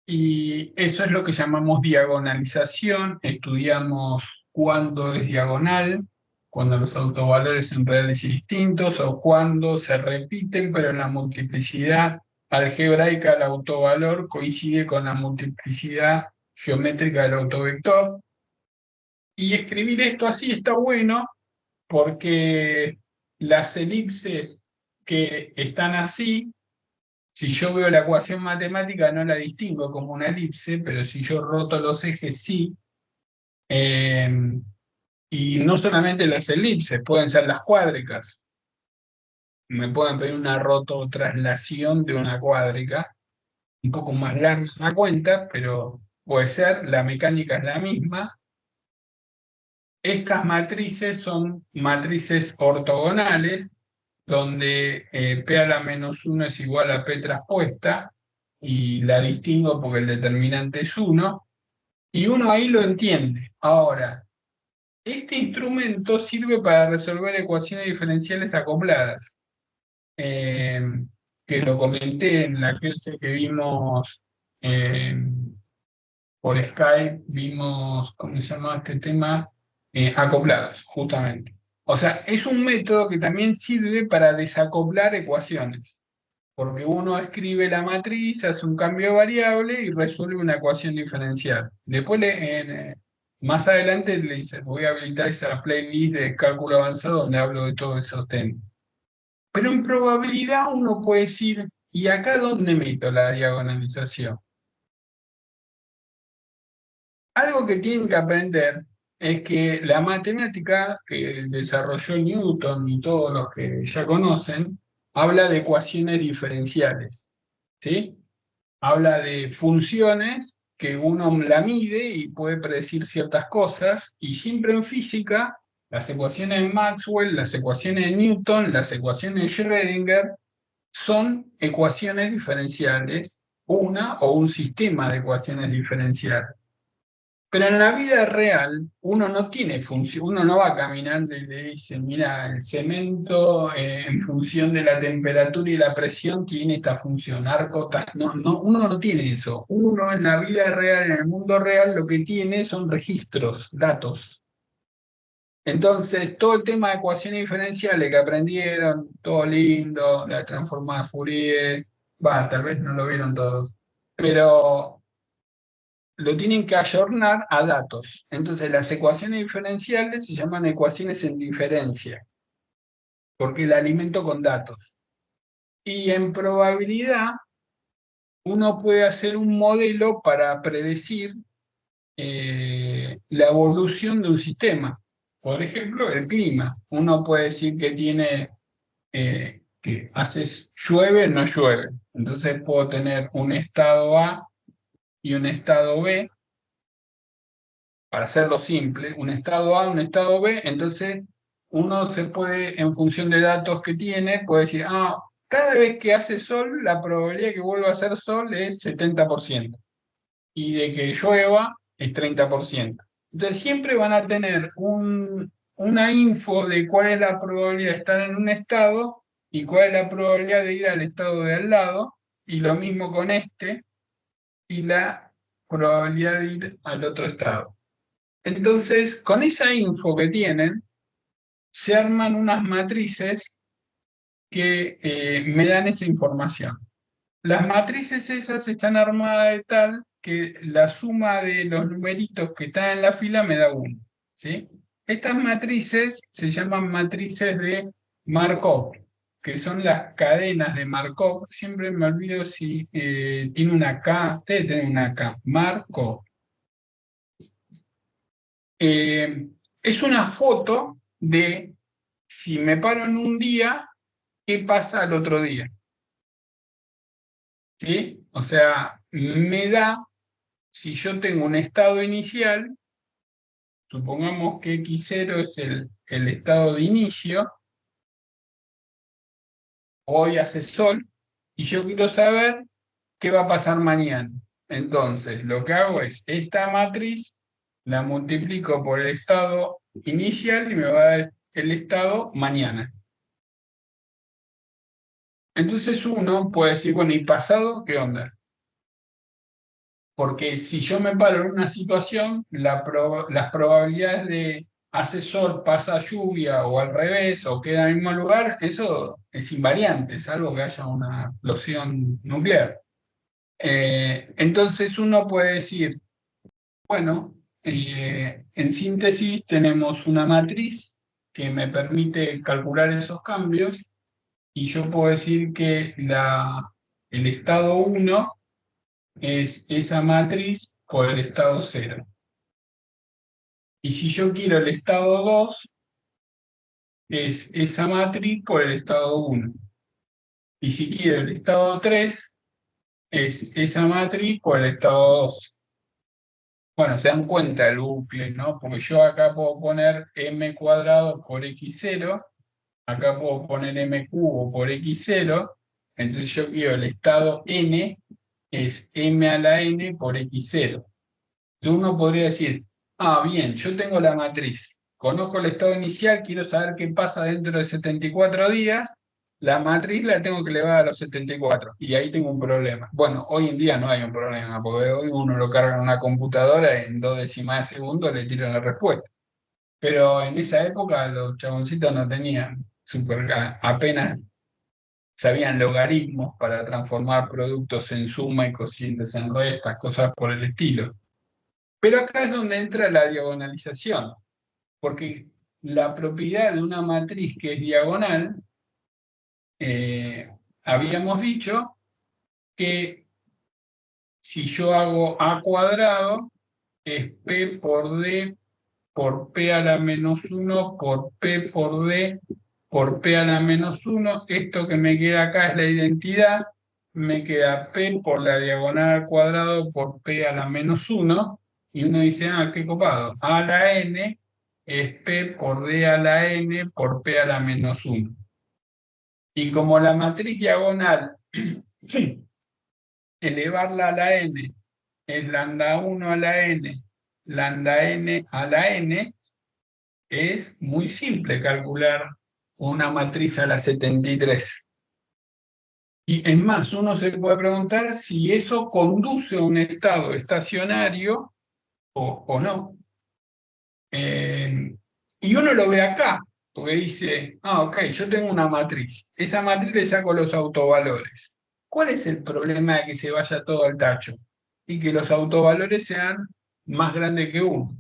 y eso es lo que llamamos diagonalización. Estudiamos cuándo es diagonal, cuando los autovalores son reales y distintos, o cuando se repiten, pero en la multiplicidad algebraica del autovalor coincide con la multiplicidad geométrica del autovector. Y escribir esto así está bueno porque las elipses que están así, si yo veo la ecuación matemática no la distingo como una elipse, pero si yo roto los ejes sí. Eh, y no solamente las elipses, pueden ser las cuádricas. Me pueden pedir una rototraslación de una cuádrica, un poco más larga la cuenta, pero puede ser, la mecánica es la misma. Estas matrices son matrices ortogonales, donde P a la menos 1 es igual a P traspuesta, y la distingo porque el determinante es 1, y uno ahí lo entiende. Ahora, este instrumento sirve para resolver ecuaciones diferenciales acopladas, eh, que lo comenté en la clase que vimos eh, por Skype, vimos, ¿cómo se llama este tema? Acoplados, justamente. O sea, es un método que también sirve para desacoplar ecuaciones, porque uno escribe la matriz, hace un cambio de variable y resuelve una ecuación diferencial. Después, más adelante, le dice, voy a habilitar esa playlist de cálculo avanzado donde hablo de todos esos temas. Pero en probabilidad uno puede decir, ¿y acá dónde meto la diagonalización? Algo que tienen que aprender es que la matemática que desarrolló Newton y todos los que ya conocen, habla de ecuaciones diferenciales, ¿sí? Habla de funciones que uno la mide y puede predecir ciertas cosas, y siempre en física, las ecuaciones de Maxwell, las ecuaciones de Newton, las ecuaciones de Schrödinger, son ecuaciones diferenciales, una o un sistema de ecuaciones diferenciales. Pero en la vida real, uno no tiene función, uno no va caminando y le dice, mira, el cemento en función de la temperatura y la presión tiene esta función, arco tal. No, no, uno no tiene eso. Uno en la vida real, en el mundo real, lo que tiene son registros, datos. Entonces, todo el tema de ecuaciones diferenciales que aprendieron, todo lindo, la transformada de Fourier, va, tal vez no lo vieron todos. pero lo tienen que ayornar a datos. Entonces las ecuaciones diferenciales se llaman ecuaciones en diferencia, porque la alimento con datos. Y en probabilidad, uno puede hacer un modelo para predecir la evolución de un sistema. Por ejemplo, el clima. Uno puede decir que tiene, que llueve o no llueve. Entonces puedo tener un estado A y un estado B, para hacerlo simple, un estado A, un estado B, entonces uno se puede, en función de datos que tiene, puede decir, cada vez que hace sol, la probabilidad de que vuelva a hacer sol es 70%, y de que llueva es 30%. Entonces siempre van a tener una info de cuál es la probabilidad de estar en un estado y cuál es la probabilidad de ir al estado de al lado, y lo mismo con este, y la probabilidad de ir al otro estado. Entonces, con esa info que tienen, se arman unas matrices que me dan esa información. Las matrices esas están armadas de tal que la suma de los numeritos que están en la fila me da 1, ¿sí? Estas matrices se llaman matrices de Markov, que son las cadenas de Markov. Siempre me olvido si tiene una K, debe tener una K, Markov. Es una foto de si me paro en un día, ¿qué pasa al otro día? ¿Sí? O sea, me da, si yo tengo un estado inicial, supongamos que x0 es el estado de inicio, hoy hace sol, y yo quiero saber qué va a pasar mañana. Entonces, lo que hago es, esta matriz la multiplico por el estado inicial y me va a dar el estado mañana. Entonces uno puede decir, bueno, ¿y pasado qué onda? Porque si yo me paro en una situación, las probabilidades de hace sol, pasa lluvia o al revés, o queda en el mismo lugar, eso es invariante, salvo que haya una explosión nuclear. Entonces uno puede decir, bueno, en síntesis tenemos una matriz que me permite calcular esos cambios, y yo puedo decir que el estado 1 es esa matriz por el estado 0. Y si yo quiero el estado 2, es esa matriz por el estado 1. Y si quiero el estado 3, es esa matriz por el estado 2. Bueno, se dan cuenta el bucle, ¿no? Porque yo acá puedo poner m cuadrado por x0, acá puedo poner m cubo por x0, entonces yo quiero el estado n, es m a la n por x0. Entonces uno podría decir, bien, yo tengo la matriz, conozco el estado inicial, quiero saber qué pasa dentro de 74 días, la matriz la tengo que elevar a los 74, y ahí tengo un problema. Bueno, hoy en día no hay un problema, porque hoy uno lo carga en una computadora, en 2 décimas de segundo le tiran la respuesta. Pero en esa época los chaboncitos no tenían apenas sabían logaritmos para transformar productos en suma y cocientes en restas, cosas por el estilo. Pero acá es donde entra la diagonalización, porque la propiedad de una matriz que es diagonal, habíamos dicho que si yo hago a cuadrado, es p por d por p a la menos 1 por p por d por p a la menos 1. Esto que me queda acá es la identidad, me queda p por la diagonal al cuadrado por p a la menos 1, y uno dice, qué copado, a a la n es p por d a la n por p a la menos 1. Y como la matriz diagonal, elevarla a la n es lambda 1 a la n, lambda n a la n, es muy simple calcular una matriz a la 73. Y es más, uno se puede preguntar si eso conduce a un estado estacionario o no. Y uno lo ve acá, porque dice, ok, yo tengo una matriz. Esa matriz le saco los autovalores. ¿cuál es el problema de que se vaya todo al tacho? Y que los autovalores sean más grandes que 1.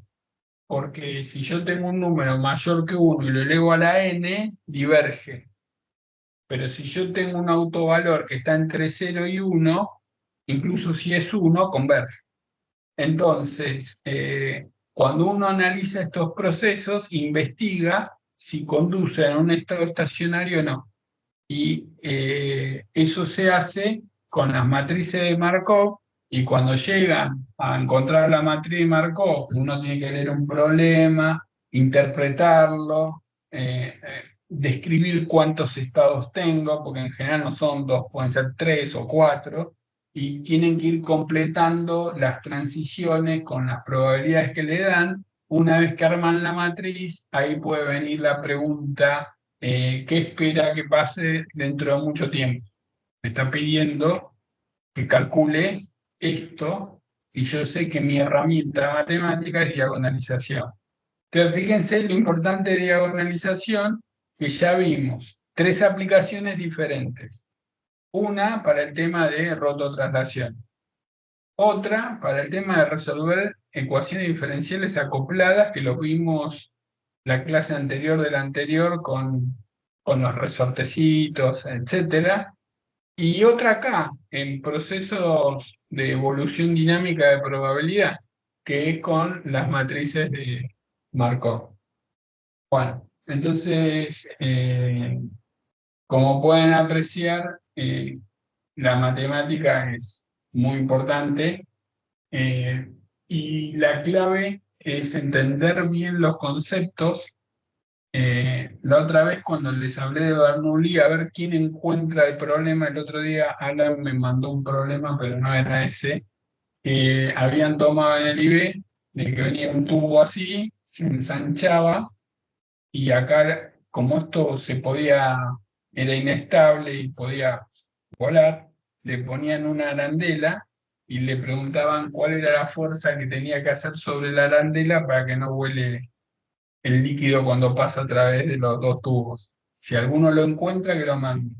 Porque si yo tengo un número mayor que 1 y lo elevo a la n, diverge. Pero si yo tengo un autovalor que está entre 0 y 1, incluso si es 1, converge. Entonces, cuando uno analiza estos procesos, investiga si conducen a un estado estacionario o no. Y eso se hace con las matrices de Markov, y cuando llegan a encontrar la matriz de Markov, uno tiene que leer un problema, interpretarlo, describir cuántos estados tengo, porque en general no son 2, pueden ser 3 o 4, y tienen que ir completando las transiciones con las probabilidades que le dan. Una vez que arman la matriz, ahí puede venir la pregunta, ¿qué espera que pase dentro de mucho tiempo? Me está pidiendo que calcule esto, y yo sé que mi herramienta matemática es diagonalización. Entonces, fíjense lo importante de diagonalización, que ya vimos 3 aplicaciones diferentes. Una para el tema de rototraslación. Otra para el tema de resolver ecuaciones diferenciales acopladas, que lo vimos la clase anterior de la anterior con los resortecitos, etcétera. Y otra acá, en procesos de evolución dinámica de probabilidad, que es con las matrices de Markov. Bueno, entonces, como pueden apreciar, la matemática es muy importante, y la clave es entender bien los conceptos. La otra vez cuando les hablé de Bernoulli, a ver quién encuentra el problema, el otro día Alan me mandó un problema, pero no era ese, que habían tomado en el IB, de que venía un tubo así, se ensanchaba, y acá, como esto era inestable y podía volar, le ponían una arandela y le preguntaban cuál era la fuerza que tenía que hacer sobre la arandela para que no vuele el líquido cuando pasa a través de los 2 tubos. Si alguno lo encuentra, que lo mande.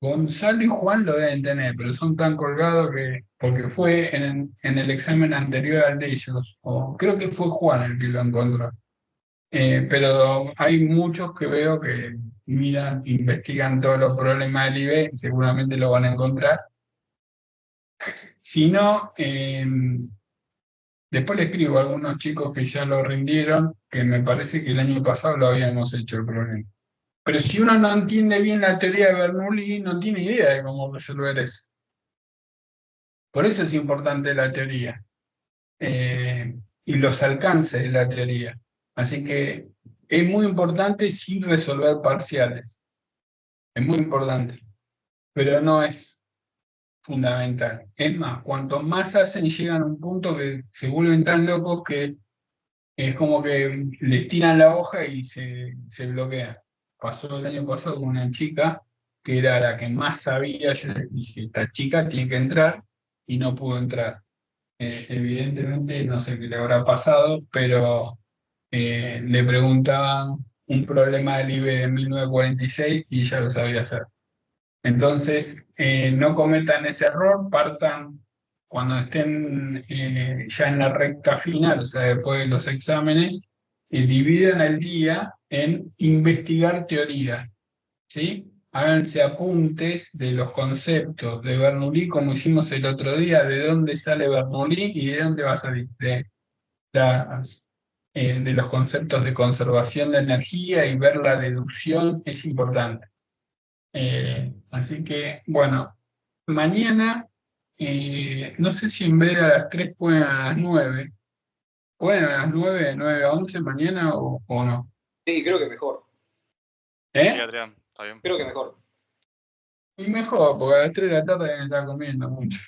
Gonzalo y Juan lo deben tener, pero son tan colgados que, porque fue en el examen anterior al de ellos, o creo que fue Juan el que lo encontró. Pero hay muchos que veo que miran, investigan todos los problemas del IB, y seguramente lo van a encontrar. Si no, después le escribo a algunos chicos que ya lo rindieron, que me parece que el año pasado lo habíamos hecho el problema. Pero si uno no entiende bien la teoría de Bernoulli, no tiene idea de cómo resolver eso. Por eso es importante la teoría, y los alcances de la teoría. Así que es muy importante sí resolver parciales. Es muy importante, pero no es fundamental. Es más, cuanto más hacen, llegan a un punto que se vuelven tan locos que es como que les tiran la hoja y se bloquean. Pasó el año pasado con una chica que era la que más sabía. Yo le dije, esta chica tiene que entrar, y no pudo entrar. Evidentemente, no sé qué le habrá pasado, pero le preguntaban un problema del IBE de 1946 y ella lo sabía hacer. Entonces, no cometan ese error, partan cuando estén ya en la recta final, o sea, después de los exámenes, dividan el día en investigar teoría, ¿sí? Háganse apuntes de los conceptos de Bernoulli, como hicimos el otro día, de dónde sale Bernoulli y de dónde va a salir, de los conceptos de conservación de energía, y ver la deducción es importante. Así que, bueno, mañana, no sé si en vez de a las 3 pueden a las 9. ¿Pueden a las 9, de 9 a 11 mañana o no? Sí, creo que mejor. Sí, ¿Eh? Adrián, está bien. Creo que mejor. Y mejor, porque a las 3 de la tarde me está comiendo mucho.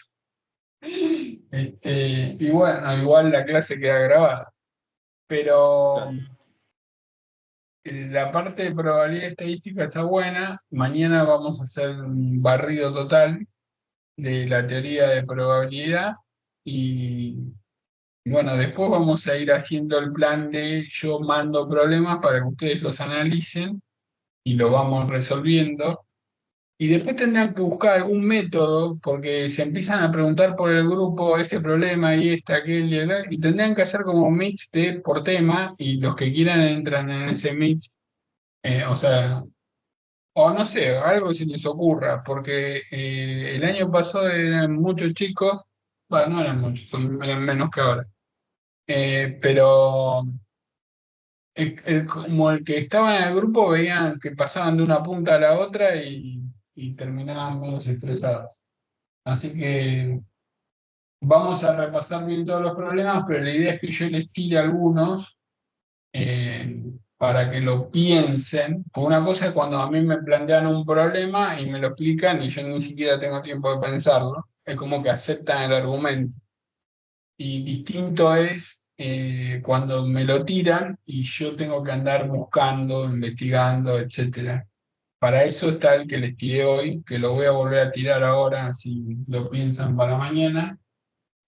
Y bueno, igual la clase queda grabada. Pero la parte de probabilidad estadística está buena. Mañana vamos a hacer un barrido total de la teoría de probabilidad, y bueno, después vamos a ir haciendo el plan de yo mando problemas para que ustedes los analicen y lo vamos resolviendo. Y después tendrán que buscar algún método, porque se empiezan a preguntar por el grupo este problema y este, aquel y aquel, y tendrían que hacer como mix de por tema, y los que quieran entran en ese mix, o sea, o no sé, algo se les ocurra, porque el año pasado eran muchos chicos, bueno, no eran muchos, eran menos que ahora, pero como el que estaba en el grupo veían que pasaban de una punta a la otra y terminaban menos estresados. Así que vamos a repasar bien todos los problemas, pero la idea es que yo les tire algunos eh, para que lo piensen. Porque una cosa es cuando a mí me plantean un problema y me lo explican y yo ni siquiera tengo tiempo de pensarlo. Es como que aceptan el argumento. Y distinto es cuando me lo tiran y yo tengo que andar buscando, investigando, etcétera. Para eso está el que les tiré hoy, que lo voy a volver a tirar ahora, si lo piensan para mañana.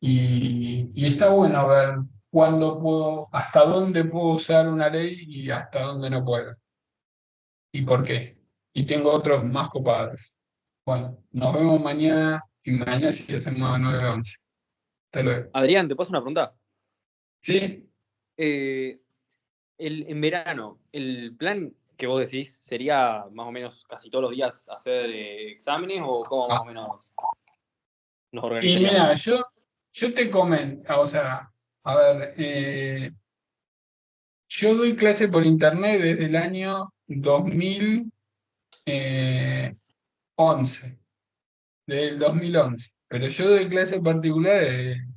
Y está bueno ver cuándo puedo, hasta dónde puedo usar una ley y hasta dónde no puedo. Y por qué. Y tengo otros más copados. Bueno, nos vemos mañana y mañana sí hacemos a 9:11. Hasta luego. Adrián, ¿te paso una pregunta? ¿Sí? Eh, en verano, ¿el plan que vos decís sería más o menos casi todos los días hacer exámenes o cómo más o menos nos Y mira, organizaríamos? yo te comento, o sea, a ver, yo doy clase por internet desde el año 2011, desde el 2011, pero yo doy clase particular de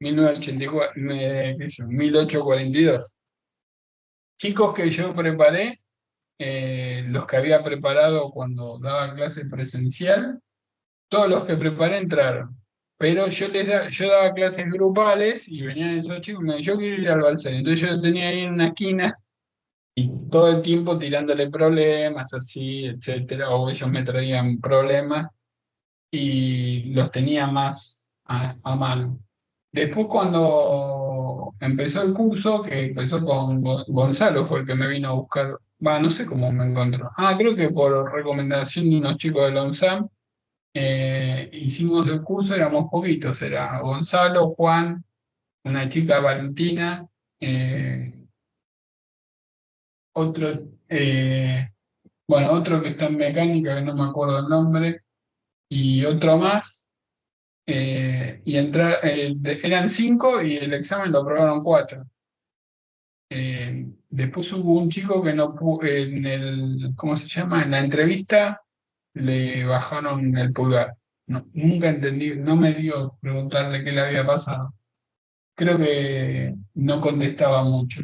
1984, qué sé yo, 1842. Chicos que yo preparé, los que había preparado cuando daba clase presencial, todos los que preparé entraron. Pero yo daba clases grupales y venían esos chicos y me decían, yo quiero ir al balcón. Entonces yo tenía ahí en una esquina y todo el tiempo tirándole problemas, así, etcétera, o ellos me traían problemas y los tenía más a mano. Después cuando empezó el curso, que empezó con Gonzalo, fue el que me vino a buscar, va, no sé cómo me encontró. Ah, creo que por recomendación de unos chicos de la UNSAM, hicimos el curso, éramos poquitos, era Gonzalo, Juan, una chica Valentina, eh, otro, bueno, otro que está en mecánica, que no me acuerdo el nombre, y otro más, eran 5 y el examen lo aprobaron 4. Después hubo un chico que no pudo, en el, ¿cómo se llama? En la entrevista le bajaron el pulgar. No, nunca entendí, no me dio preguntarle qué le había pasado. Creo que no contestaba mucho,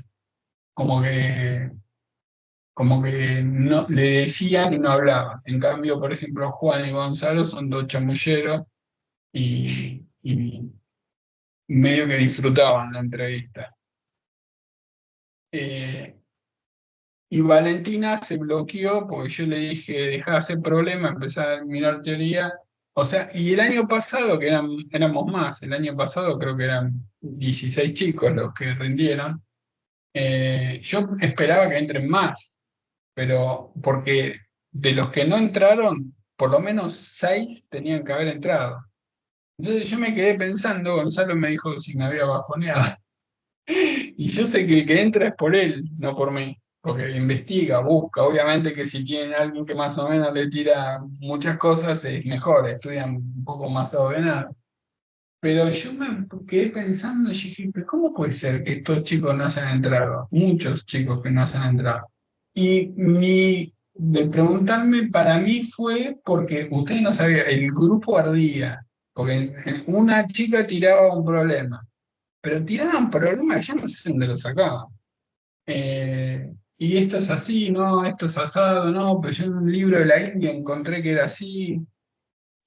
como que, como que no, le decían y no hablaba. En cambio, por ejemplo, Juan y Gonzalo son dos chamulleros y medio que disfrutaban la entrevista. Eh, y Valentina se bloqueó porque yo le dije, dejá de hacer problema, empezá a mirar teoría. O sea, y el año pasado, que éramos más, el año pasado creo que eran 16 chicos los que rindieron, yo esperaba que entren más, pero porque de los que no entraron, por lo menos 6 tenían que haber entrado. Entonces yo me quedé pensando, Gonzalo me dijo si me había bajoneado. Y yo sé que el que entra es por él, no por mí, porque investiga, busca. Obviamente que si tienen alguien que más o menos le tira muchas cosas, es mejor, estudian un poco más ordenado. Pero yo me quedé pensando y dije, ¿pero cómo puede ser que estos chicos no se han entrado? Muchos chicos que no se han entrado. Y de preguntarme para mí fue porque usted no sabía, el grupo ardía, porque una chica tiraba un problema, pero tiraban problemas, yo no sé dónde lo sacaban. Y esto es así, no, esto es asado, no, pero yo en un libro de la India encontré que era así,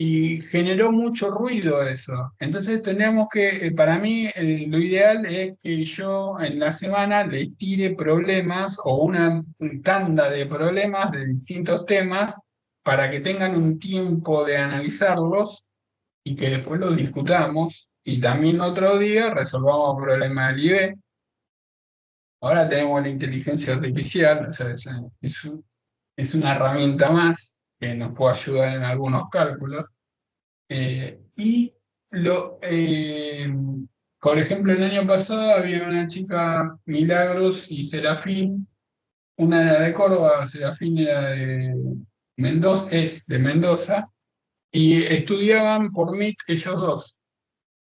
y generó mucho ruido eso. Entonces tenemos que, para mí, lo ideal es que yo en la semana les tire problemas o una tanda de problemas de distintos temas para que tengan un tiempo de analizarlos y que después los discutamos y también otro día resolvamos problemas del IB. Ahora tenemos la inteligencia artificial, o sea, es una herramienta más. que nos puede ayudar en algunos cálculos. Y por ejemplo, el año pasado había una chica, Milagros y Serafín, una era de Córdoba, Serafín era de Mendoza, es de Mendoza, y estudiaban por Meet ellos dos,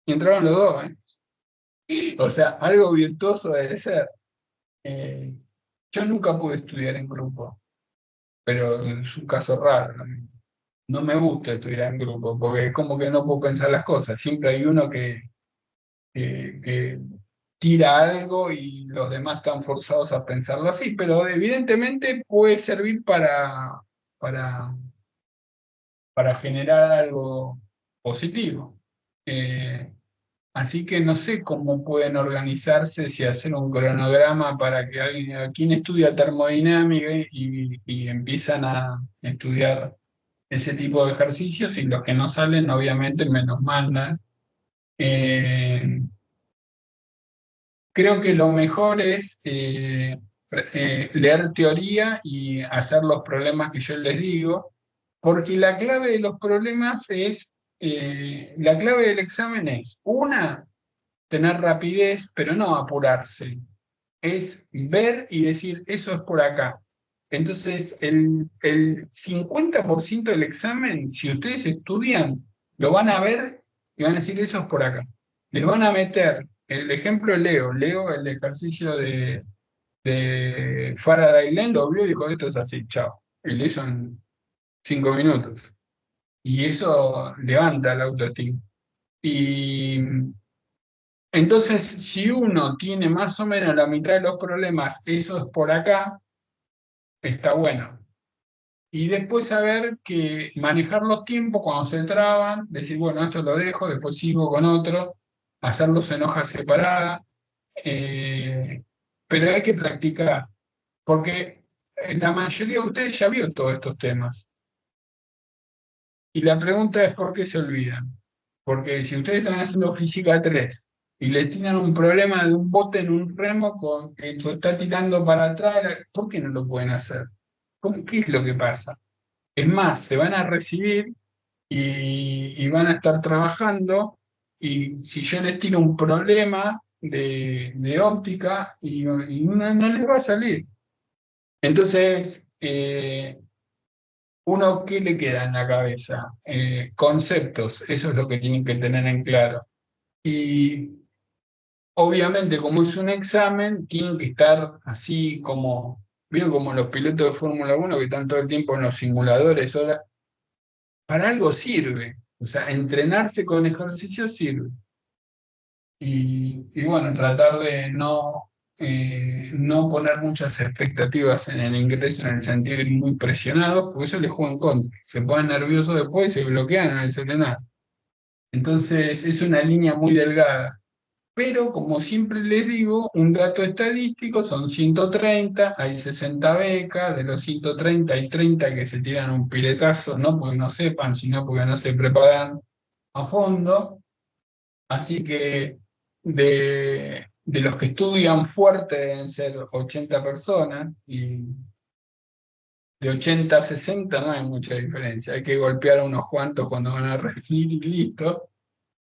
y entraron los dos, ¿eh? O sea, algo virtuoso debe ser. Eh, yo nunca pude estudiar en grupo, pero es un caso raro, ¿no? No me gusta estudiar en grupo, porque es como que no puedo pensar las cosas. Siempre hay uno que tira algo y los demás están forzados a pensarlo así, pero evidentemente puede servir para, para generar algo positivo. Eh, Así que no sé cómo pueden organizarse, si hacer un cronograma para que alguien, quien estudia termodinámica y empiezan a estudiar ese tipo de ejercicios, y los que no salen, obviamente, me los mandan. Eh, Creo que lo mejor es leer teoría y hacer los problemas que yo les digo, porque la clave de los problemas es, la clave del examen es, una, tener rapidez, pero no apurarse. Es ver y decir, eso es por acá. Entonces, el 50% del examen, si ustedes estudian, lo van a ver y van a decir, eso es por acá. Les van a meter, el ejemplo de Leo, el ejercicio de Faraday-Lenz, lo vio y dijo, esto es así, chao. Y lo hizo en 5 minutos. Y eso levanta la autoestima. Y entonces, si uno tiene más o menos la mitad de los problemas, eso es por acá, está bueno. Y después saber que manejar los tiempos cuando se traban, decir, bueno, esto lo dejo, después sigo con otro, hacerlos en hojas separadas, eh, pero hay que practicar, porque la mayoría de ustedes ya vio todos estos temas. Y la pregunta es, ¿por qué se olvidan? Porque si ustedes están haciendo física 3 y le tiran un problema de un bote en un remo que está tirando para atrás, ¿por qué no lo pueden hacer? ¿Qué es lo que pasa? Es más, se van a recibir y van a estar trabajando, y si yo les tiro un problema de óptica y no les va a salir. Entonces, uno, ¿qué le queda en la cabeza? Conceptos, eso es lo que tienen que tener en claro. Y obviamente, como es un examen, tienen que estar así como, ¿vieron? Como los pilotos de Fórmula 1 que están todo el tiempo en los simuladores, ahora, para algo sirve. O sea, entrenarse con ejercicio sirve. Y bueno, tratar de no poner muchas expectativas en el ingreso, en el sentido de ir muy presionados, porque eso les juega en contra. Se ponen nerviosos después y se bloquean en el serenado. Entonces es una línea muy delgada. Pero como siempre les digo, un dato estadístico son 130, hay 60 becas, de los 130 hay 30 que se tiran un piletazo, no porque no sepan, sino porque no se preparan a fondo. Así que de los que estudian fuerte deben ser 80 personas, y de 80 a 60 no hay mucha diferencia. Hay que golpear a unos cuantos cuando van a recibir y listo.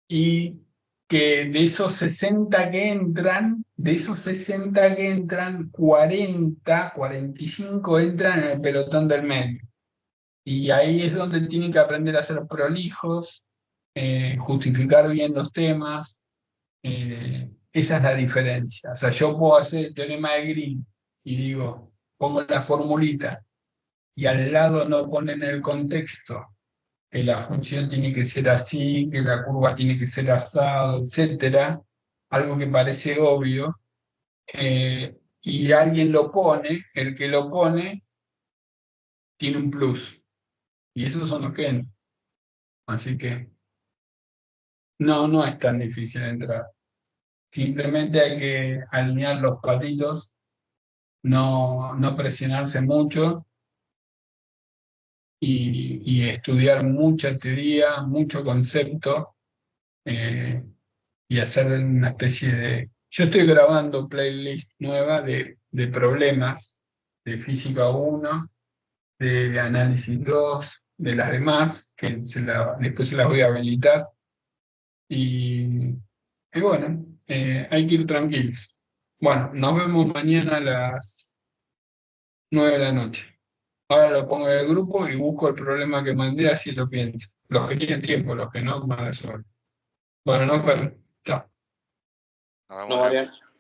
Y que de esos 60 que entran, 45 entran en el pelotón del medio. Y ahí es donde tienen que aprender a ser prolijos, justificar bien los temas. Esa es la diferencia. O sea, yo puedo hacer el teorema de Green y digo, pongo la formulita y al lado no ponen el contexto, que la función tiene que ser así, que la curva tiene que ser asado, etcétera, algo que parece obvio, y alguien lo pone, el que lo pone tiene un plus, y esos son los que no. Así que no es tan difícil entrar. Simplemente hay que alinear los patitos, no presionarse mucho y estudiar mucha teoría, mucho concepto, eh, y hacer una especie de... Yo estoy grabando playlist nueva de problemas de física 1, de análisis 2, de las demás, que después se las voy a habilitar. Y bueno, hay que ir tranquilos. Bueno, nos vemos mañana a las 9 de la noche. Ahora lo pongo en el grupo y busco el problema que mandé, así lo pienso. Los que tienen tiempo, los que no, mala suerte. Bueno, nos vemos. Chao. Nos vemos, No, Leo. Mariano.